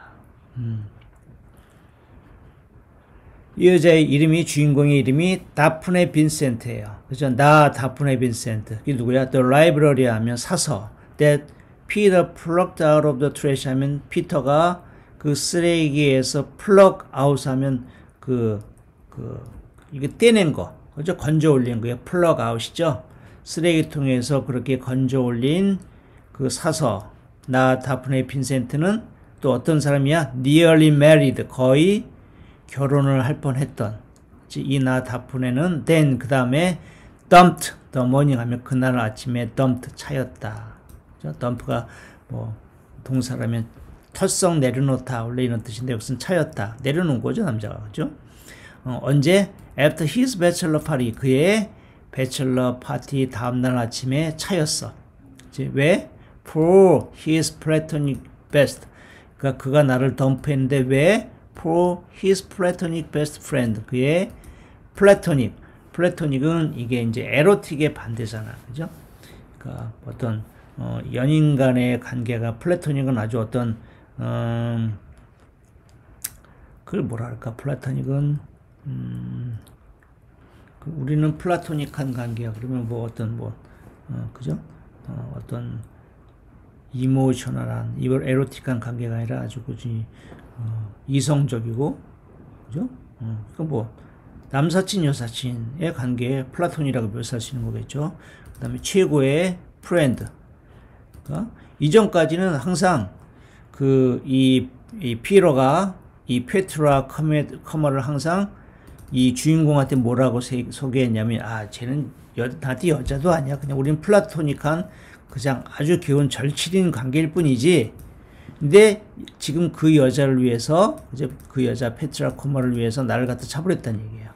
이 여자의 이름이, 주인공의 이름이 다프네 빈센트예요. 그죠? 다프네 빈센트. 이게 누구야? The library 하면 사서. That Peter plucked out of the trash 하면 피터가 그 쓰레기에서 pluck out 하면 이게 떼낸 거. 그죠? 건져 올린 거예요. pluck out이죠? 쓰레기통에서 그렇게 건져 올린 그 사서. 다프네 빈센트는 또 어떤 사람이야? nearly married. 거의 결혼을 할 뻔했던. 이 다프네는 then 그 다음에 dumped the morning 하면 그날 아침에 dumped 차였다. dump가 뭐 동사라면 털썩 내려놓다. 원래 이런 뜻인데 여기서는 차였다. 내려놓은 거죠, 남자가. 그죠? 언제? After his bachelor party. 그의 배첼러 파티 다음날 아침에 차였어. 이제 왜? For his platonic best. 그러니까 그가 나를 덤프했는데 왜? For his platonic best friend. 그의 플래토닉. 플래토닉은 이게 이제 에로틱의 반대잖아. 그죠? 그러니까 어떤 연인 간의 관계가 플래토닉은 아주 어떤 그걸 뭐라 할까? 플라토닉은 우리는 플라토닉한 관계야. 그러면 뭐 어떤 그죠? 어떤 이모셔널한 에로틱한 관계가 아니라 아주 굳이 이성적이고 그죠? 그러니까 뭐 남사친 여사친의 관계에 플라톤이라고 묘사할 수 있는 거겠죠. 그 다음에 최고의 프렌드. 그러니까 이전까지는 항상 이 피로가 이 페트라 커머를 항상 이 주인공한테 뭐라고 소개했냐면 쟤는 나한테 여자도 아니야. 그냥 우리는 플라토닉한 그냥 아주 귀여운 절친인 관계일 뿐이지. 근데 지금 그 여자를 위해서 이제 그 여자 페트라 커머를 위해서 나를 갖다 차버렸다는 얘기예요.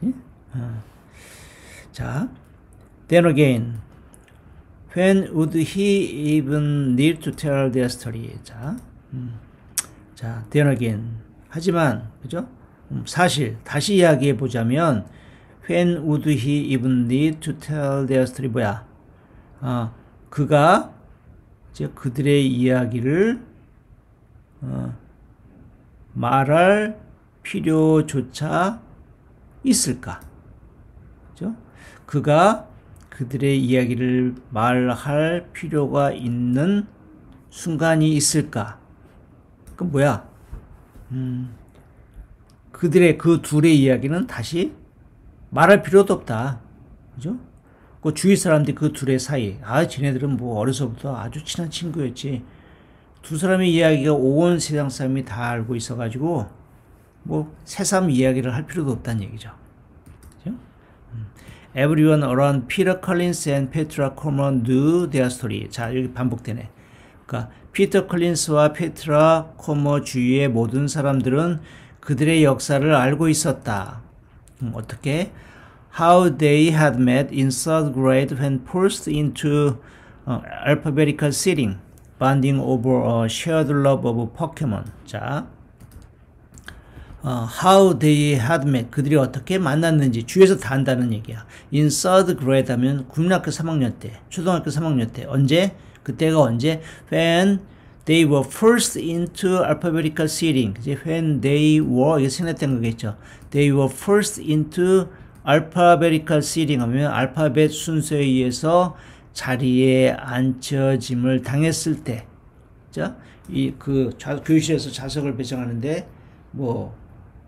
예? 자, then again, when would he even need to tell their story? 자, then again. 하지만, 그죠? 사실, 다시 이야기해 보자면, when would he even need to tell their story? 뭐야? 그가, 이제 그들의 이야기를, 말할 필요조차 있을까? 그죠? 그가 그들의 이야기를 말할 필요가 있는 순간이 있을까? 그 뭐야? 그 둘의 이야기는 다시 말할 필요도 없다. 그죠? 그 주위 사람들이 그 둘의 사이, 쟤네들은 뭐 어려서부터 아주 친한 친구였지. 두 사람의 이야기가 온 세상 사람이 다 알고 있어가지고, 뭐, 새삼 이야기를 할 필요도 없다는 얘기죠. 그죠? Everyone around Peter Collins and Petra Comer knew their story. 자, 여기 반복되네. 그러니까, 피터 컬린스와 페트라 코머 주위의 모든 사람들은 그들의 역사를 알고 있었다. 어떻게? How they had met in third grade when forced into alphabetical seating, bonding over a shared love of Pokemon. 자, how they had met. 그들이 어떻게 만났는지 주위에서 다 안다는 얘기야. In third grade 하면 국민학교 3학년 때, 초등학교 3학년 때. 언제? 그때가 언제? When they were forced into alphabetical seating. 이제 when they were, 이게 생략된 거겠죠. They were forced into alphabetical seating 하면 알파벳 순서에 의해서 자리에 앉혀짐을 당했을 때. 자, 교실에서 좌석을 배정하는데, 뭐,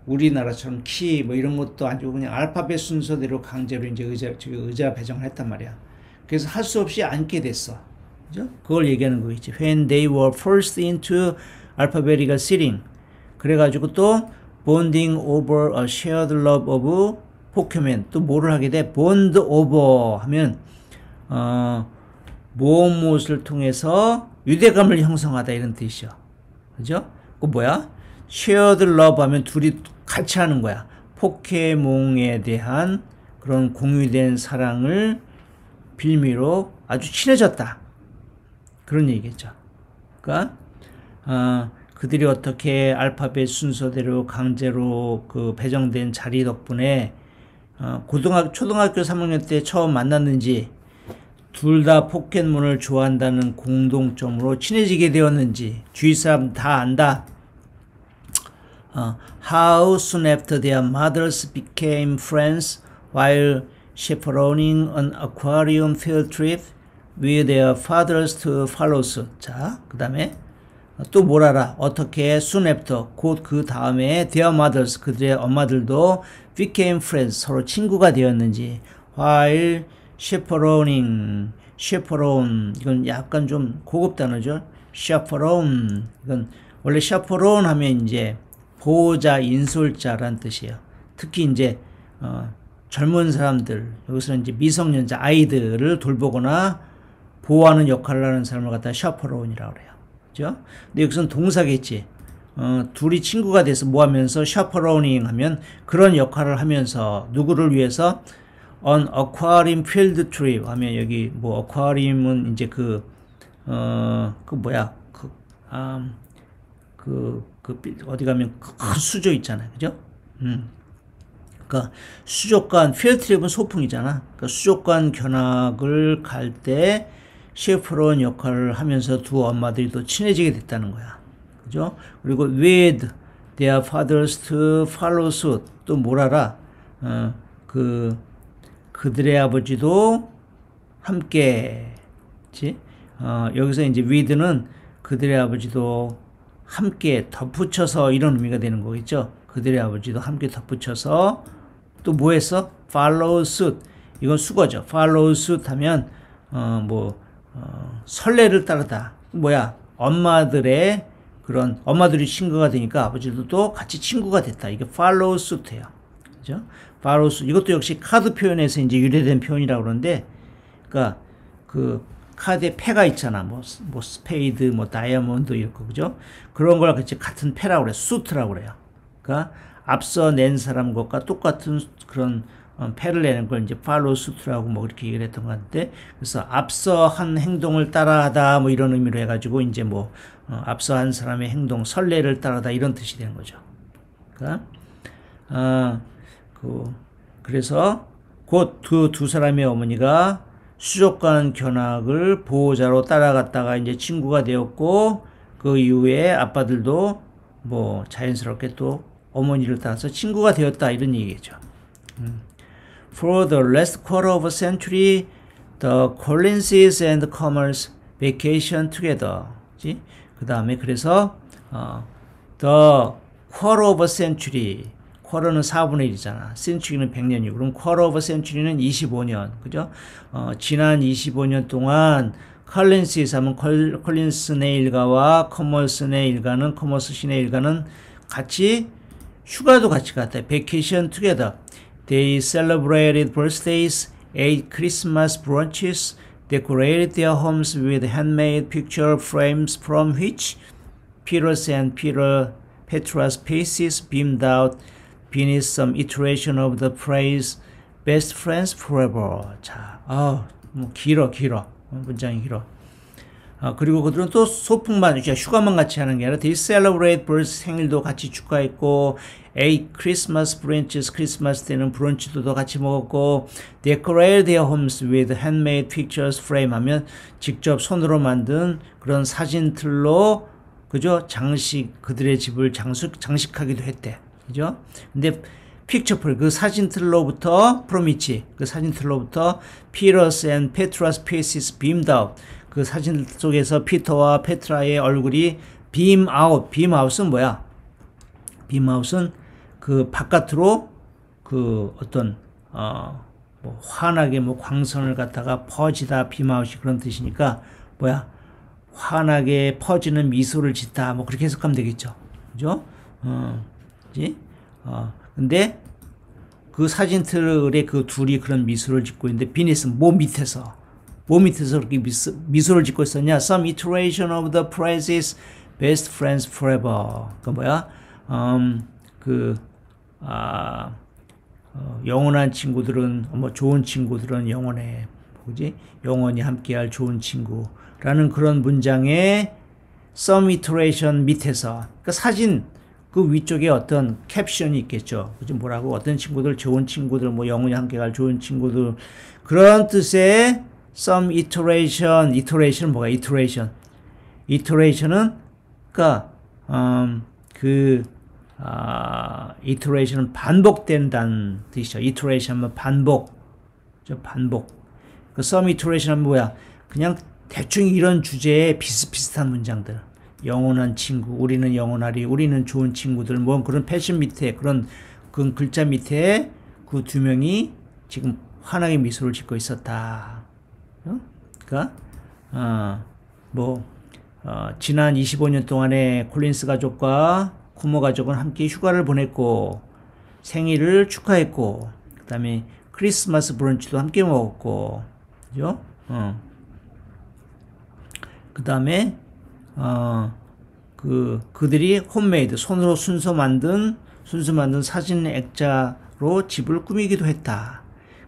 우리나라처럼 키, 뭐 이런 것도 아니고 그냥 알파벳 순서대로 강제로 이제 의자 배정을 했단 말이야. 그래서 할 수 없이 앉게 됐어. 그죠? 그걸 얘기하는 거겠지. When they were forced into alphabetical seating. 그래가지고 또 bonding over a shared love of Pokemon. 또 뭐를 하게 돼? bond over 하면 무엇을 통해서 유대감을 형성하다 이런 뜻이죠. 그죠? 그 뭐야? shared love 하면 둘이 같이 하는 거야. 포켓몬에 대한 그런 공유된 사랑을 빌미로 아주 친해졌다. 그런 얘기겠죠. 그러니까 그들이 어떻게 알파벳 순서대로 강제로 그 배정된 자리 덕분에 초등학교 3학년 때 처음 만났는지 둘 다 포켓몬을 좋아한다는 공동점으로 친해지게 되었는지 주위 사람 다 안다. How soon after their mothers became friends while chaperoning an aquarium field trip with their fathers to follow suit. 자, 그 다음에 또 뭘 알아? 어떻게 soon after, 곧 그 다음에 their mothers, 그들의 엄마들도 became friends, 서로 친구가 되었는지 while chaperoning, chaperone, 이건 약간 좀 고급 단어죠. chaperone, 이건 원래 chaperone 하면 이제 보호자, 인솔자란 뜻이에요. 특히 이제 젊은 사람들, 여기서는 이제 미성년자 아이들을 돌보거나 보호하는 역할을 하는 사람을 갖다 샤퍼로운이라고 그래요. 그죠? 근데 여기서는 동사겠지. 둘이 친구가 돼서 뭐 하면서 chaperoning 하면 그런 역할을 하면서 누구를 위해서 on aquarium field trip 하면 여기 뭐 aquarium은 이제 그 뭐야 어디 가면 큰 수조 있잖아요. 그죠? 그러니까 수족관 필드 트립은 소풍이잖아. 그러니까 수족관 견학을 갈 때 셰프론 역할을 하면서 두 엄마들이 또 친해지게 됐다는 거야. 그죠? 그리고 with their fathers to follow suit. 또 뭘 알아? 그들의 아버지도 함께, 그치? 여기서 이제 with는 그들의 아버지도 함께 덧붙여서 이런 의미가 되는 거겠죠? 그들의 아버지도 함께 덧붙여서 또 뭐 했어? follow suit. 이건 수거죠. follow suit 하면, 선례를 따르다. 뭐야? 엄마들의 그런, 엄마들이 친구가 되니까 아버지들도 같이 친구가 됐다. 이게 follow suit예요. 그죠? follow suit. 이것도 역시 카드 표현에서 이제 유래된 표현이라고 그러는데, 그러니까 그 카드에 패가 있잖아. 뭐 스페이드, 뭐 다이아몬드 이렇게, 그죠? 그런 거랑 같은 패라고 그래. 수트라고 그래요. 그러니까 앞서 낸 사람 것과 똑같은 그런 패를 내는 걸 이제 follow suit라고 뭐 그렇게 얘기를 했던 것 같은데, 그래서 앞서 한 행동을 따라하다 뭐 이런 의미로 해가지고 이제 뭐 앞서 한 사람의 행동, 선례를 따라다 이런 뜻이 되는 거죠. 그러니까 그래서 곧 그 두 사람의 어머니가 수족관 견학을 보호자로 따라갔다가 이제 친구가 되었고, 그 이후에 아빠들도 뭐 자연스럽게 또 어머니를 따라서 친구가 되었다 이런 얘기죠. For the last quarter of a century, the Collinses and Comers vacation together. 그 다음에 그래서 the quarter of a century, quarter는 4분의 1이잖아. century는 100년이고, 그럼 quarter of a century는 25년, 그죠? 지난 25년 동안 컬린스 하면 컬린스네 일가와 커머스네 일가는, 커머스 시내 일가는 같이 휴가도 같이 갔다. Vacation together. They celebrated birthdays, ate Christmas brunches, decorated their homes with handmade picture frames from which Peter's and Petra's faces beamed out beneath some iteration of the phrase best friends forever. 자, 뭐 길어. 문장이 길어. 그리고 그들은 또 소풍만, 휴가만 같이 하는 게 아니라 they celebrate birth, 생일도 같이 축하했고, ate Christmas brunches, 크리스마스 때는 브런치도 같이 먹었고, decorate their homes with handmade pictures frame 하면 직접 손으로 만든 그런 사진틀로, 그죠? 그들의 집을 장식하기도 했대. 그죠? 근데 픽처풀, 그 사진틀로부터 프로미치, 그 사진틀로부터 Peter's and Petra's faces beamed out. 그 사진 속에서 피터와 페트라의 얼굴이 beam out. beam out은 뭐야? beam out은 그 바깥으로 그 어떤 뭐 환하게 뭐 광선을 갖다가 퍼지다, beam out이 그런 뜻이니까 뭐야? 환하게 퍼지는 미소를 짓다. 뭐 그렇게 해석하면 되겠죠. 그죠? 그지? 근데 그 사진틀에 그 둘이 그런 미소를 짓고 있는데, 비니스는 뭐 밑에서 그렇게 미소를 짓고 있었냐? Some iteration of the phrases best friends forever. 그 뭐야? 영원한 친구들은, 뭐 좋은 친구들은 영원해. 뭐지? 영원히 함께할 좋은 친구라는 그런 문장에 some iteration 밑에서, 그 사진 그 위쪽에 어떤 캡션이 있겠죠. 그죠? 뭐라고? 어떤 친구들, 좋은 친구들, 뭐 영원히 함께할 좋은 친구들, 그런 뜻의 some iteration. iteration은 뭐가? iteration은 그러니까 iteration은 반복된다는 뜻이죠. iteration은 반복. 그 some iteration은 뭐야? 그냥 대충 이런 주제에 비슷비슷한 문장들. 영원한 친구, 우리는 영원하리, 우리는 좋은 친구들, 뭐 그런 패션 밑에, 그런 그 글자 밑에 그 두 명이 지금 환하게 미소를 짓고 있었다. 그러니까 지난 25년 동안에 콜린스 가족과 쿠모 가족은 함께 휴가를 보냈고, 생일을 축하했고, 그 다음에 크리스마스 브런치도 함께 먹었고, 그죠? 그 다음에 그들이 홈메이드, 손으로 순서 만든 사진 액자로 집을 꾸미기도 했다.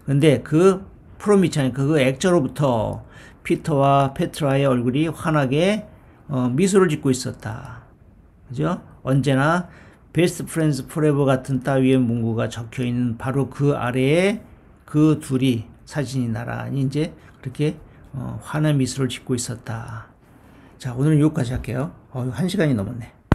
근데 그 프로미찬, 그 액자로부터 피터와 페트라의 얼굴이 환하게 미소를 짓고 있었다. 그죠? 언제나 베스트 프렌즈 포레버 같은 따위의 문구가 적혀 있는 바로 그 아래에 그 둘이 사진이 나란히 이제 그렇게 환한 미소를 짓고 있었다. 자, 오늘은 여기까지 할게요. 1시간이 넘었네.